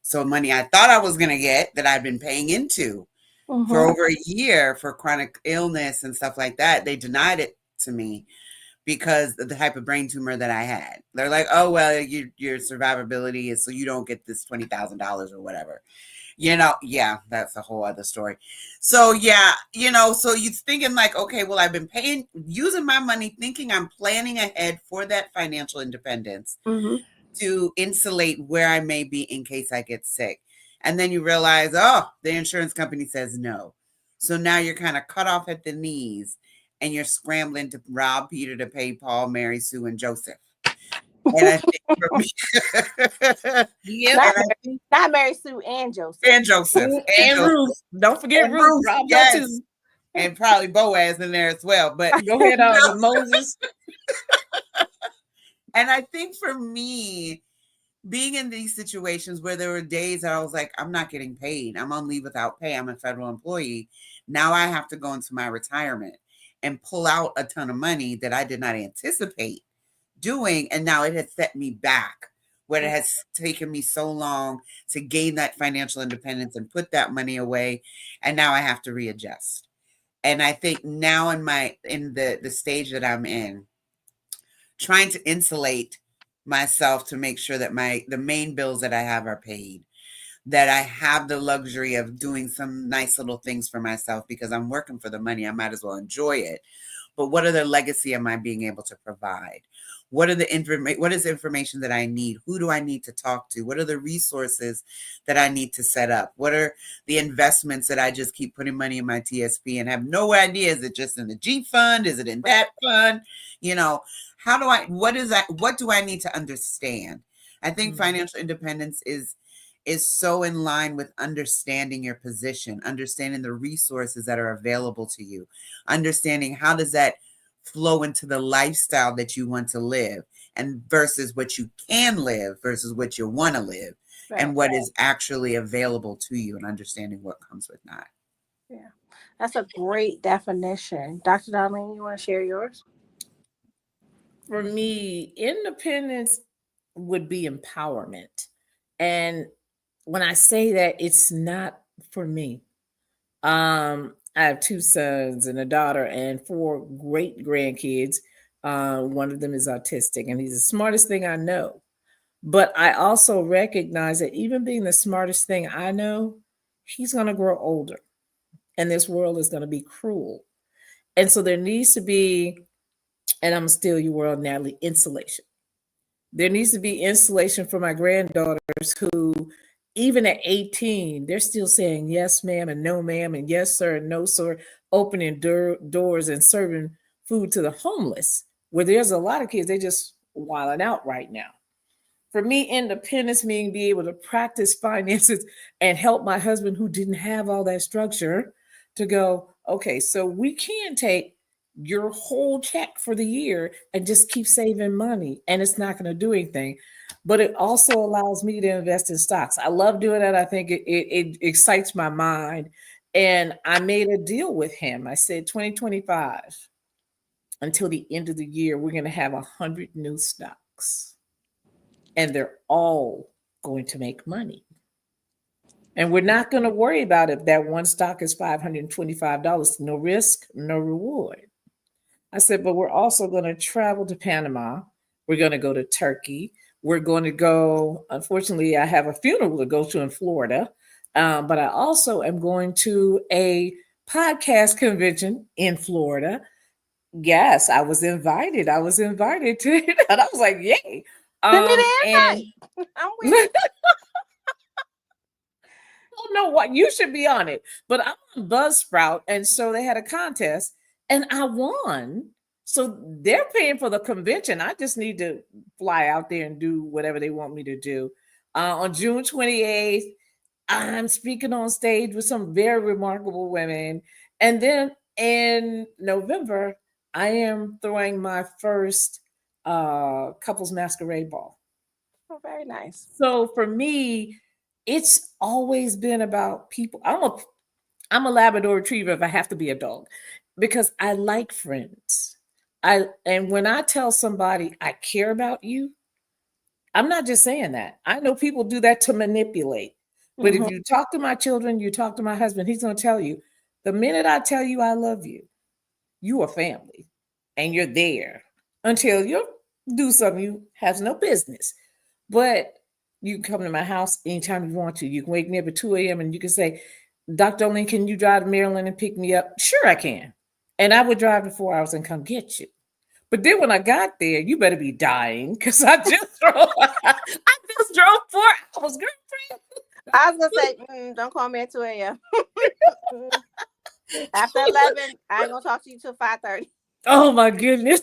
So money I thought I was going to get that I've been paying into for over a year for chronic illness and stuff like that. They denied it to me because of the type of brain tumor that I had. They're like, oh, well, your survivability is so you don't get this $20,000 or whatever. Yeah, that's a whole other story. So, yeah, so you're thinking like, okay, well, I've been using my money, thinking I'm planning ahead for that financial independence to insulate where I may be in case I get sick. And then you realize, oh, the insurance company says no. So now you're kind of cut off at the knees and you're scrambling to rob Peter to pay Paul, Mary, Sue, and Joseph. And I think for me, not Mary Sue and Joseph. And Joseph. And Ruth. Don't forget and Ruth. Rob yes. too. And probably Boaz in there as well. But go ahead on with Moses. And I think for me, being in these situations where there were days that I was like, I'm not getting paid. I'm on leave without pay. I'm a federal employee. Now I have to go into my retirement and pull out a ton of money that I did not anticipate doing. And now it has set me back where it has taken me so long to gain that financial independence and put that money away. And now I have to readjust. And I think now in the stage that I'm in, trying to insulate myself to make sure that the main bills that I have are paid, that I have the luxury of doing some nice little things for myself because I'm working for the money. I might as well enjoy it. But what other legacy am I being able to provide? What is the information that I need? Who do I need to talk to? What are the resources that I need to set up? What are the investments that I just keep putting money in my TSP and have no idea? Is it just in the G fund? Is it in that fund? What do I need to understand? I think financial independence is so in line with understanding your position, understanding the resources that are available to you, understanding how does that flow into the lifestyle that you want to live, and versus what you can live versus what you want to live, and what is actually available to you, and understanding what comes with that. Yeah, that's a great definition. Dr. Darlene, you want to share yours? For me, independence would be empowerment. And when I say that, it's not for me. I have 2 sons and a daughter and 4 great grandkids. One of them is autistic and he's the smartest thing I know. But I also recognize that even being the smartest thing I know, he's going to grow older and this world is going to be cruel. And so there needs to be, and I'm still your world, Natalie, insulation. There needs to be insulation for my granddaughters who even at 18, they're still saying yes, ma'am, and no, ma'am, and yes, sir, and no, sir, opening doors and serving food to the homeless. Where there's a lot of kids, they just wilding out right now. For me, independence meaning be able to practice finances and help my husband who didn't have all that structure to go, okay, so we can take your whole check for the year and just keep saving money and it's not going to do anything. But it also allows me to invest in stocks. I love doing that. I think it excites my mind. And I made a deal with him. I said 2025 until the end of the year, we're going to have 100 new stocks and they're all going to make money. And we're not going to worry about if that one stock is $525, no risk, no reward. I said, but we're also going to travel to Panama. We're going to go to Turkey. We're going to go, unfortunately, I have a funeral to go to in Florida. But I also am going to a podcast convention in Florida. Yes, I was invited. I was invited to it. And I was like, yay. Send me the And invite. I'm with don't know what you should be on it, but I'm on Buzzsprout, and so they had a contest, and I won. So they're paying for the convention. I just need to fly out there and do whatever they want me to do. On June 28th, I'm speaking on stage with some very remarkable women, and then in November, I am throwing my first couples masquerade ball. Oh, very nice. So for me, it's always been about people. I'm a Labrador Retriever if I have to be a dog, because I like friends. And when I tell somebody I care about you, I'm not just saying that. I know people do that to manipulate. But if you talk to my children, you talk to my husband, he's going to tell you, the minute I tell you I love you, you are family and you're there until you do something you have no business. But you can come to my house anytime you want to. You can wake me up at 2 a.m. and you can say, Dr. Darlene, can you drive to Maryland and pick me up? Sure, I can. And I would drive to 4 hours and come get you. But then when I got there, you better be dying because I just drove 4 hours, girlfriend. I was going to say, don't call me at 2 a.m. After 11, I ain't going to talk to you till 5:30. Oh, my goodness.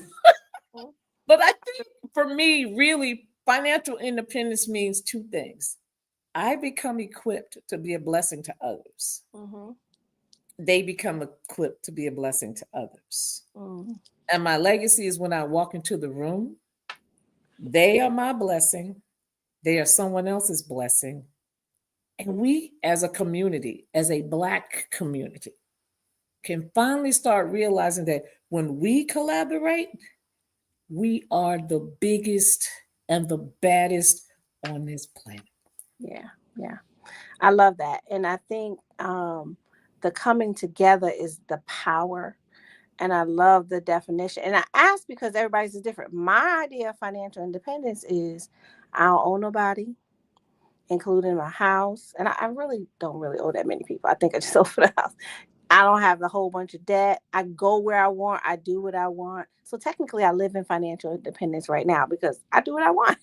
But I think for me, really, financial independence means two things. I become equipped to be a blessing to others. They become equipped to be a blessing to others. And my legacy is when I walk into the room, they are my blessing. They are someone else's blessing. And we as a community, as a Black community, can finally start realizing that when we collaborate, we are the biggest and the baddest on this planet. Yeah. I love that. And I think the coming together is the power. And I love the definition. And I ask because everybody's is different. My idea of financial independence is I don't owe nobody, including my house. And I really don't really owe that many people. I think I just owe for the house. I don't have a whole bunch of debt. I go where I want. I do what I want. So technically, I live in financial independence right now because I do what I want.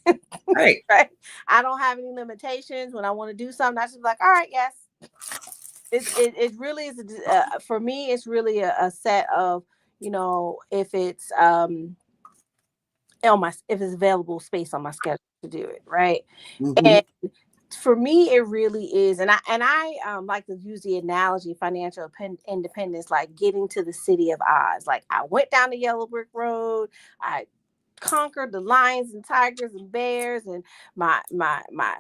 Right. Right. I don't have any limitations. When I want to do something, I just be like, all right, yes. It really is for me. It's really a set of, if it's if it's available space on my schedule to do it, right? And for me, it really is, and I like to use the analogy financial independence, like getting to the city of Oz. Like I went down the yellow brick road, I conquered the lions and tigers and bears and my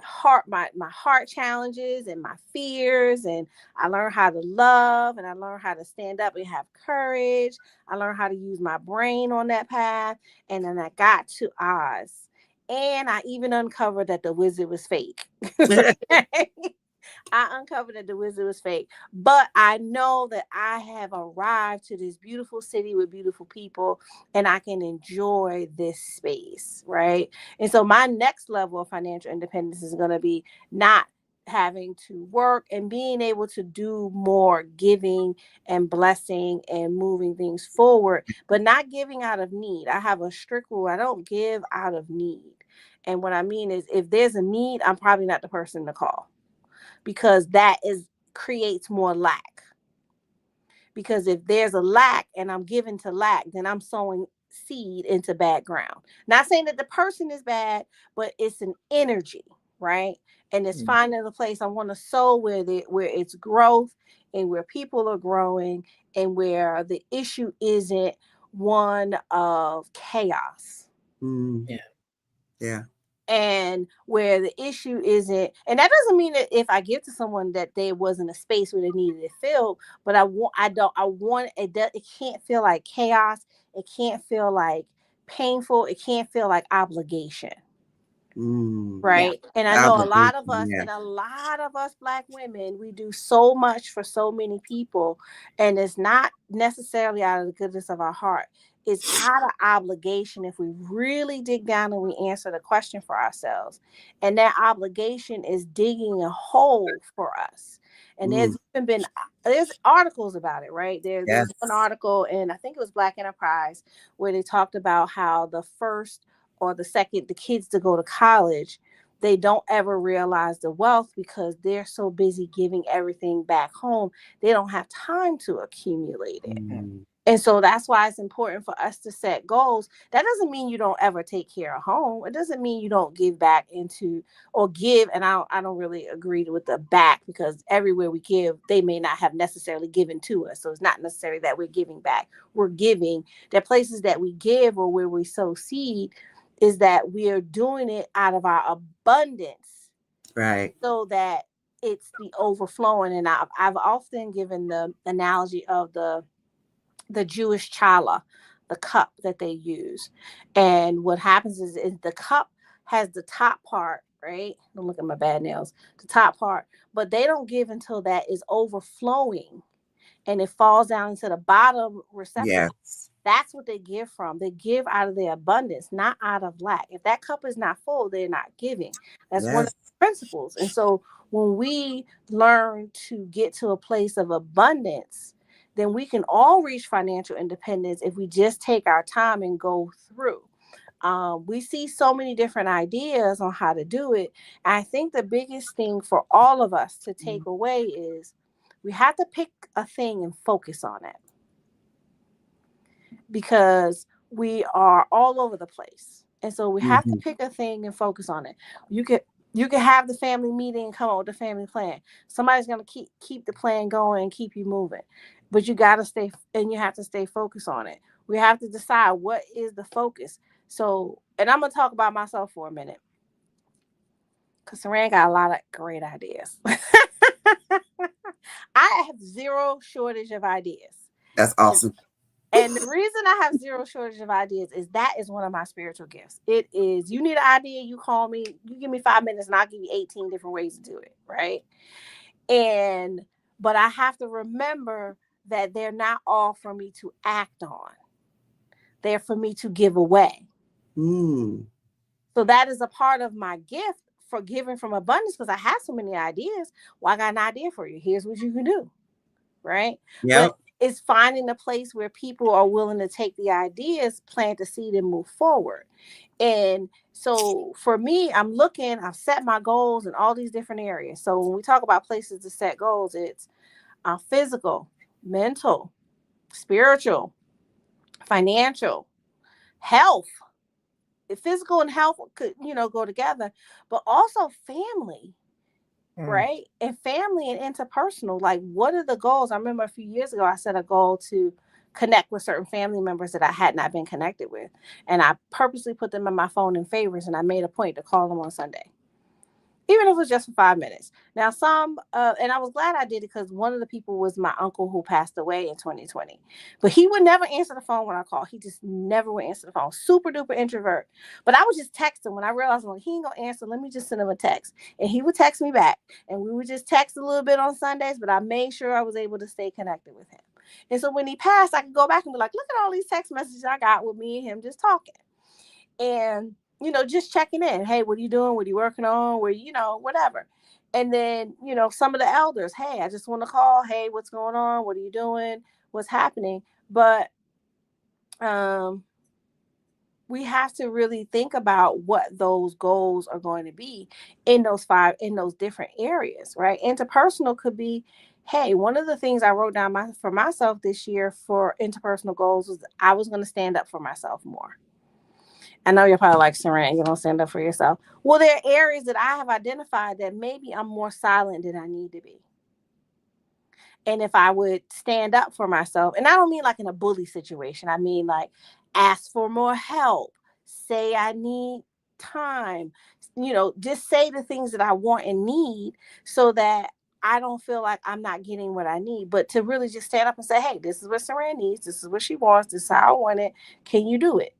heart challenges and my fears, and I learned how to love, and I learned how to stand up and have courage. I learned how to use my brain on that path, and then I got to Oz. And I even uncovered that the wizard was fake. I uncovered that the wizard was fake. But I know that I have arrived to this beautiful city with beautiful people, and I can enjoy this space, right? And so my next level of financial independence is going to be not having to work and being able to do more giving and blessing and moving things forward, but not giving out of need. I have a strict rule. I don't give out of need. And what I mean is if there's a need, I'm probably not the person to call. because that creates more lack. Because if there's a lack and I'm given to lack, then I'm sowing seed into bad ground. Not saying that the person is bad, but it's an energy, right? And it's finding the place I want to sow where it's growth and where people are growing and where the issue isn't one of chaos. Yeah. Yeah. And where the issue isn't, and that doesn't mean that if I give to someone that there wasn't a space where they needed it filled, but I want it can't feel like chaos. It can't feel like painful. It can't feel like obligation. Right. Yeah. And I know a lot of us, and a lot of us Black women, we do so much for so many people, and it's not necessarily out of the goodness of our heart. It's out of obligation if we really dig down and we answer the question for ourselves. And that obligation is digging a hole for us. And there's articles about it, right? There's one article, and I think it was Black Enterprise, where they talked about how the first or the second the kids to go to college, they don't ever realize the wealth because they're so busy giving everything back home. They don't have time to accumulate it. And so that's why it's important for us to set goals. That doesn't mean you don't ever take care of home. It doesn't mean you don't give back into or give. And I don't really agree with the back, because everywhere we give, they may not have necessarily given to us. So it's not necessarily that we're giving back. We're giving. The places that we give or where we sow seed is that we are doing it out of our abundance, right? So that it's the overflowing. And I've often given the analogy of the Jewish challah, the cup that they use. And what happens is the cup has the top part, right? Don't look at my bad nails. The top part, but they don't give until that is overflowing and it falls down into the bottom receptacle. Yes. That's what they give from. They give out of their abundance, not out of lack. If that cup is not full, they're not giving. That's one of the principles. And so when we learn to get to a place of abundance, then we can all reach financial independence if we just take our time and go through. We see so many different ideas on how to do it. I think the biggest thing for all of us to take away is we have to pick a thing and focus on it, because we are all over the place. And so we have to pick a thing and focus on it. You can have the family meeting and come up with a family plan. Somebody's going to keep the plan going and keep you moving. But you got to stay, and you have to stay focused on it. We have to decide what is the focus. So, and I'm going to talk about myself for a minute, because Saran got a lot of great ideas. I have zero shortage of ideas. That's awesome. And the reason I have zero shortage of ideas is that is one of my spiritual gifts. It is, you need an idea, you call me, you give me 5 minutes and I'll give you 18 different ways to do it, right? But I have to remember that they're not all for me to act on. They're for me to give away. So that is a part of my gift for giving from abundance, because I have so many ideas. Well, I got an idea for you. Here's what you can do, right? Yep. But it's finding a place where people are willing to take the ideas, plant the seed, and move forward. And so for me, I've set my goals in all these different areas. So when we talk about places to set goals, it's physical, mental, spiritual, financial, health. Physical and health could, go together, but also family. Right? And family and interpersonal. Like, what are the goals? I remember a few years ago, I set a goal to connect with certain family members that I had not been connected with. And I purposely put them in my phone in favorites, and I made a point to call them on Sunday, even if it was just for 5 minutes. Now, and I was glad I did it, because one of the people was my uncle who passed away in 2020. But he would never answer the phone when I called. He just never would answer the phone. Super duper introvert. But I would just text him when I realized, well, he ain't gonna answer. Let me just send him a text. And he would text me back. And we would just text a little bit on Sundays, but I made sure I was able to stay connected with him. And so when he passed, I could go back and be like, look at all these text messages I got with me and him just talking. And just checking in. Hey, what are you doing? What are you working on? Whatever. And then, some of the elders, hey, I just want to call. Hey, what's going on? What are you doing? What's happening? But we have to really think about what those goals are going to be in those different areas, right? Interpersonal could be, hey, one of the things I wrote down for myself this year for interpersonal goals was I was going to stand up for myself more. I know you're probably like, Saran, you don't stand up for yourself. Well, there are areas that I have identified that maybe I'm more silent than I need to be. And if I would stand up for myself, and I don't mean like in a bully situation, I mean like ask for more help, say I need time, just say the things that I want and need so that I don't feel like I'm not getting what I need, but to really just stand up and say, hey, this is what Saran needs. This is what she wants. This is how I want it. Can you do it?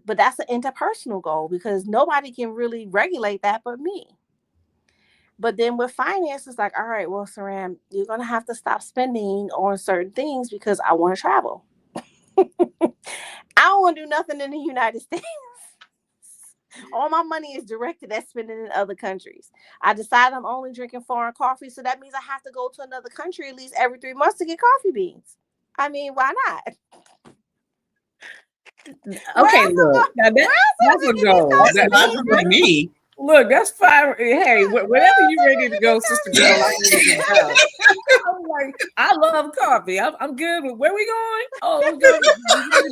But that's an interpersonal goal because nobody can really regulate that but me. But then with finance, it's like, all right, well, Saran, you're going to have to stop spending on certain things because I want to travel. I don't want to do nothing in the United States. All my money is directed at spending in other countries. I decide I'm only drinking foreign coffee, so that means I have to go to another country at least every 3 months to get coffee beans. I mean, why not? Okay, look, now that's a goal. That's logical to me. Look, that's fine. Hey, whenever you're ready to go, sister girl, I'm ready to go. I'm like, I love coffee. I'm good with where we going. Oh, we go to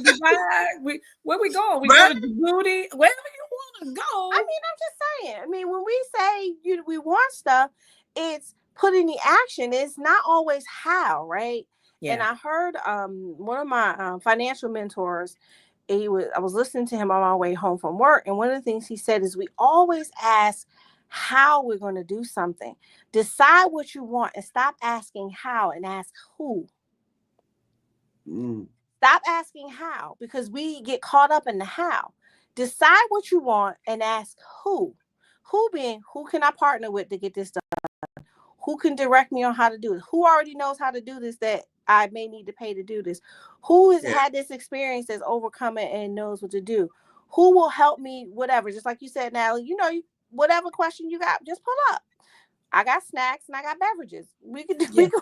Dubai. Where we going? We go to Djibouti. Wherever you want to go. I mean, I'm just saying. I mean, when we say we want stuff, it's putting the action. It's not always how, right? Yeah. And I heard one of my financial mentors. I was listening to him on my way home from work, and one of the things he said is we always ask how we're going to do something. Decide what you want and stop asking how and ask who. Stop asking how because we get caught up in the how. Decide what you want and ask who. Who being who can I partner with to get this done? Who can direct me on how to do it? Who already knows how to do this that I may need to pay to do this? Who has had this experience that's overcome it and knows what to do? Who will help me, whatever? Just like you said, Natalie, whatever question you got, just pull up. I got snacks and I got beverages. We can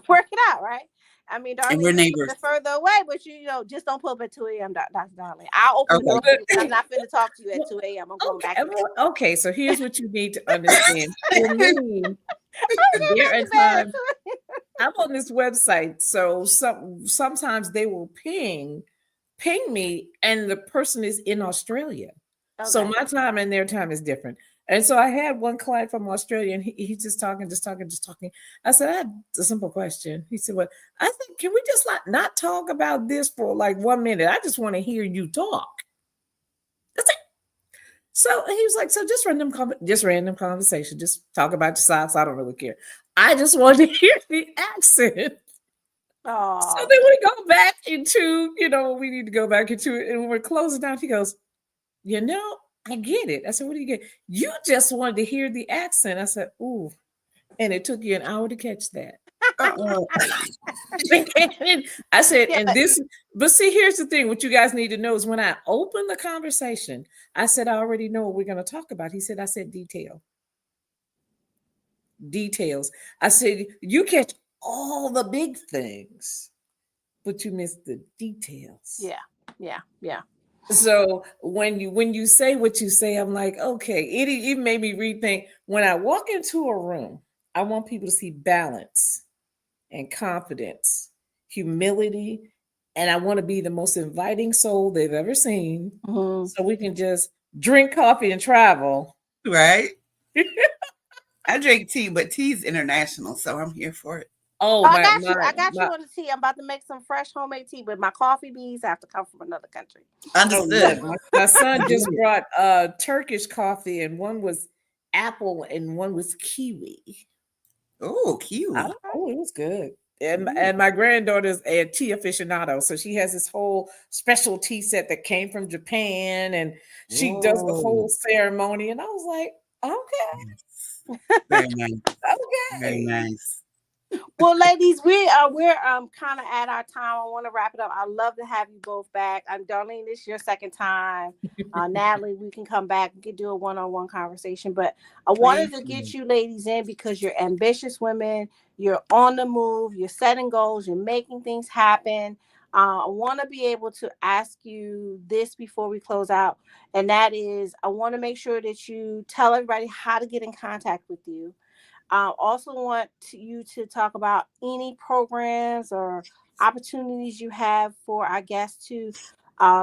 work it out, right? I mean, Darlene, we're neighbors. Further away, but just don't pull up at 2 a.m., Dr. Darlene. I'll open the door for you, but I'm not finna talk to you at 2 a.m. I'm going back. Okay, so here's what you need to understand. For me, there are times I'm on this website, so sometimes they will ping me, and the person is in Australia. Okay. So my time and their time is different. And so I had one client from Australia, and he's just talking. I said, I had a simple question. He said, well, I think, can we just not talk about this for like 1 minute? I just want to hear you talk. That's it. So he was like, so just random conversation. Just talk about your socks. I don't really care. I just wanted to hear the accent. Aww. So then we go back into, we need to go back into it. And when we're closing down, he goes, I get it. I said, what do you get? You just wanted to hear the accent. I said, ooh. And it took you an hour to catch that. I said, but see, here's the thing. What you guys need to know is when I open the conversation, I said, I already know what we're going to talk about. He said, I said details. I said, you catch all the big things, but you miss the details. Yeah. So when you say what you say, I'm like, okay, it made me rethink. When I walk into a room, I want people to see balance and confidence, humility, and I want to be the most inviting soul they've ever seen. Mm-hmm. So we can just drink coffee and travel. Right. I drink tea, but tea's international, so I'm here for it. I got you on the tea. I'm about to make some fresh homemade tea, but my coffee beans have to come from another country. Understood. My son just brought Turkish coffee, and one was apple and one was kiwi. Oh, kiwi. Oh, it was good. And my granddaughter's a tea aficionado, so she has this whole special tea set that came from Japan, and she does the whole ceremony. And I was like, okay, very nice. Okay, very nice. Well, ladies, we're kind of at our time. I want to wrap it up. I'd love to have you both back. Darlene, this is your second time. Natalie, we can come back. We can do a one-on-one conversation. But I wanted to get you ladies in because you're ambitious women. You're on the move. You're setting goals. You're making things happen. I want to be able to ask you this before we close out, and that is, I want to make sure that you tell everybody how to get in contact with you. I also want you to talk about any programs or opportunities you have for our guests to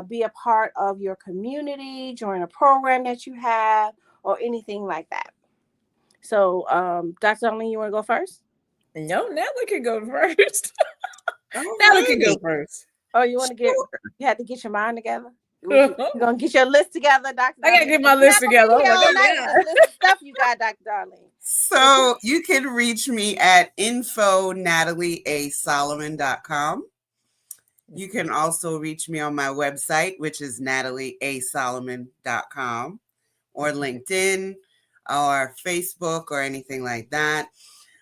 be a part of your community, join a program that you have, or anything like that. So, Dr. Darlene, you want to go first? No, Natalie can go first. All Natalie can right. go first. Oh, Sure. you had to get your mind together? You I gonna get your list together, Dr. gotta Darlene? get my You're list not gonna together. be I'm here like, all oh night with this God. list of stuff you got, Dr. Darlene. So you can reach me at info.natalieasolomon.com. You can also reach me on my website, which is natalieasolomon.com, or LinkedIn or Facebook or anything like that.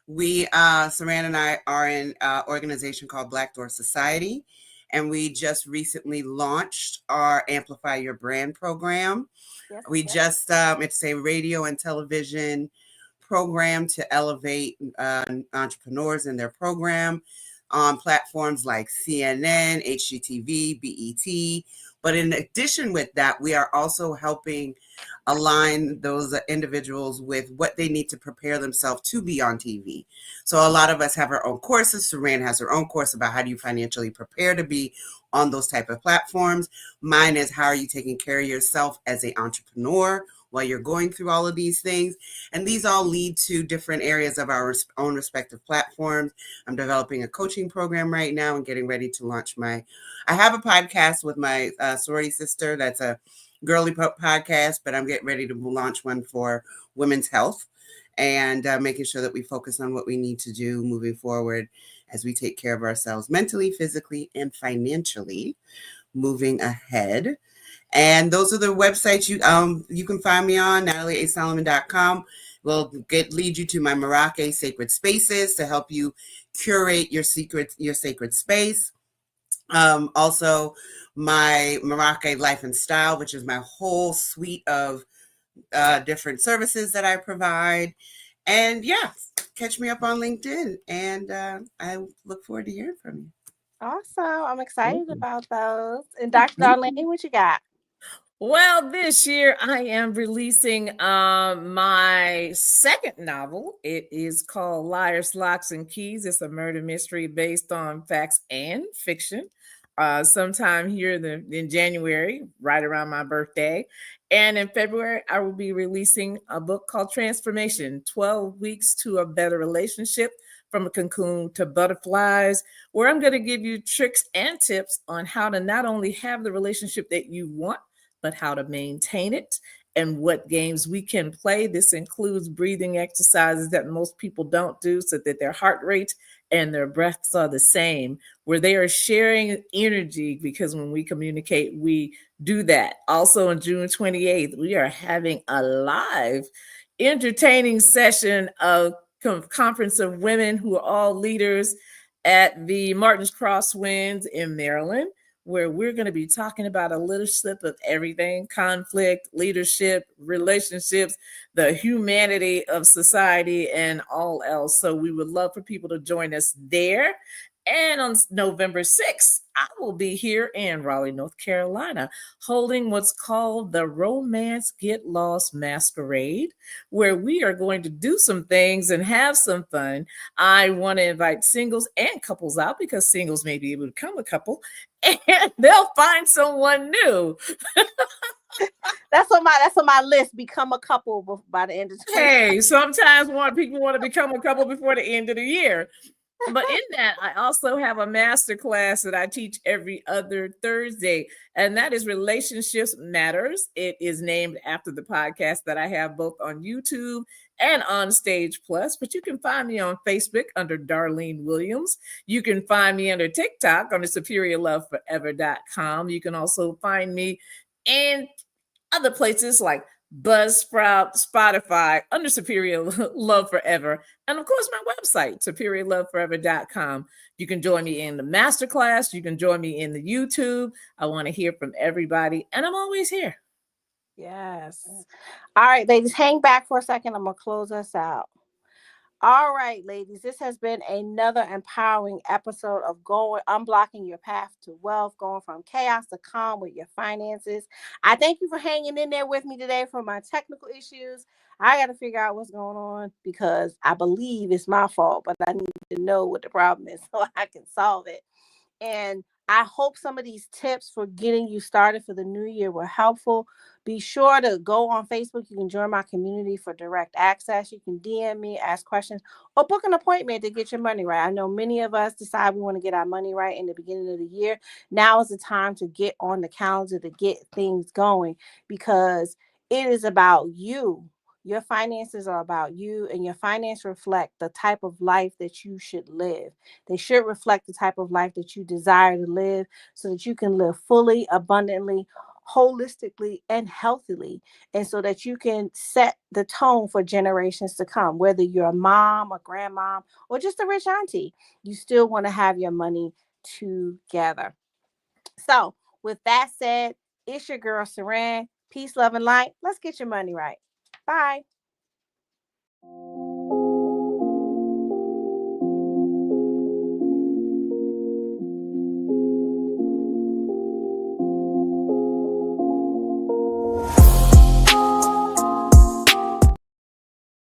We, Saran and I are in an organization called Black Door Society, and we just recently launched our Amplify Your Brand program. Yes. We just, it's a radio and television program to elevate entrepreneurs in their program on platforms like CNN, HGTV, BET. But in addition with that, we are also helping align those individuals with what they need to prepare themselves to be on TV. So a lot of us have our own courses. Saran has her own course about how do you financially prepare to be on those type of platforms. Mine is how are you taking care of yourself as an entrepreneur while you're going through all of these things. And these all lead to different areas of our own respective platforms. I'm developing a coaching program right now and getting ready to launch I have a podcast with my sorority sister. That's a girly podcast, but I'm getting ready to launch one for women's health and making sure that we focus on what we need to do moving forward as we take care of ourselves mentally, physically, and financially moving ahead. And those are the websites you can find me on, natalieasolomon.com. Will lead you to my Merake Sacred Spaces to help you curate your sacred space. Also, my Merake Life and Style, which is my whole suite of different services that I provide. And yeah, catch me up on LinkedIn, and I look forward to hearing from you. Awesome. I'm excited Mhm. about those. And Dr. Darlene, what you got? Well, this year I am releasing my second novel. It is called Liars, Locks, and Keys. It's a murder mystery based on facts and fiction. Sometime here in January, right around my birthday. And in February, I will be releasing a book called Transformation 12 Weeks to a Better Relationship from a Cocoon to Butterflies, where I'm going to give you tricks and tips on how to not only have the relationship that you want, but how to maintain it and what games we can play. This includes breathing exercises that most people don't do so that their heart rate and their breaths are the same, where they are sharing energy, because when we communicate, we do that. Also on June 28th, we are having a live entertaining session of conference of women who are all leaders at the Martin's Crosswinds in Maryland, where we're going to be talking about a little slip of everything: conflict, leadership, relationships, the humanity of society, and all else. So we would love for people to join us there. And on November 6th, I will be here in Raleigh, North Carolina, holding what's called the Romance Get Lost Masquerade, where we are going to do some things and have some fun. I want to invite singles and couples out, because singles may be able to become a couple and they'll find someone new. That's on my list. Become a couple by the end of 20. Hey, sometimes people want to become a couple before the end of the year. But in that, I also have a master class that I teach every other Thursday, and that is Relationships Matters. It is named after the podcast that I have both on YouTube and on Stage Plus. But you can find me on Facebook under Darlene Williams. You can find me under TikTok under superiorloveforever.com. You can also find me in other places like Buzzsprout, Spotify, under Superior Love Forever, and of course my website, superiorloveforever.com. You can join me in the masterclass. You can join me in the YouTube. I want to hear from everybody, and I'm always here. Yes. All right, ladies, hang back for a second. I'm going to close us out. All right, ladies, this has been another empowering episode of unblocking your path to wealth, going from chaos to calm with your finances. I thank you for hanging in there with me today for my technical issues. I got to figure out what's going on because I believe it's my fault, but I need to know what the problem is so I can solve it. And I hope some of these tips for getting you started for the new year were helpful. Be sure to go on Facebook. You can join my community for direct access. You can DM me, ask questions, or book an appointment to get your money right. I know many of us decide we want to get our money right in the beginning of the year. Now is the time to get on the calendar to get things going because it is about you. Your finances are about you, and your finances reflect the type of life that you should live. They should reflect the type of life that you desire to live so that you can live fully, abundantly, holistically, and healthily. And so that you can set the tone for generations to come. Whether you're a mom, a grandmom, or just a rich auntie, you still want to have your money together. So, with that said, it's your girl, Saran. Peace, love, and light. Let's get your money right. Bye.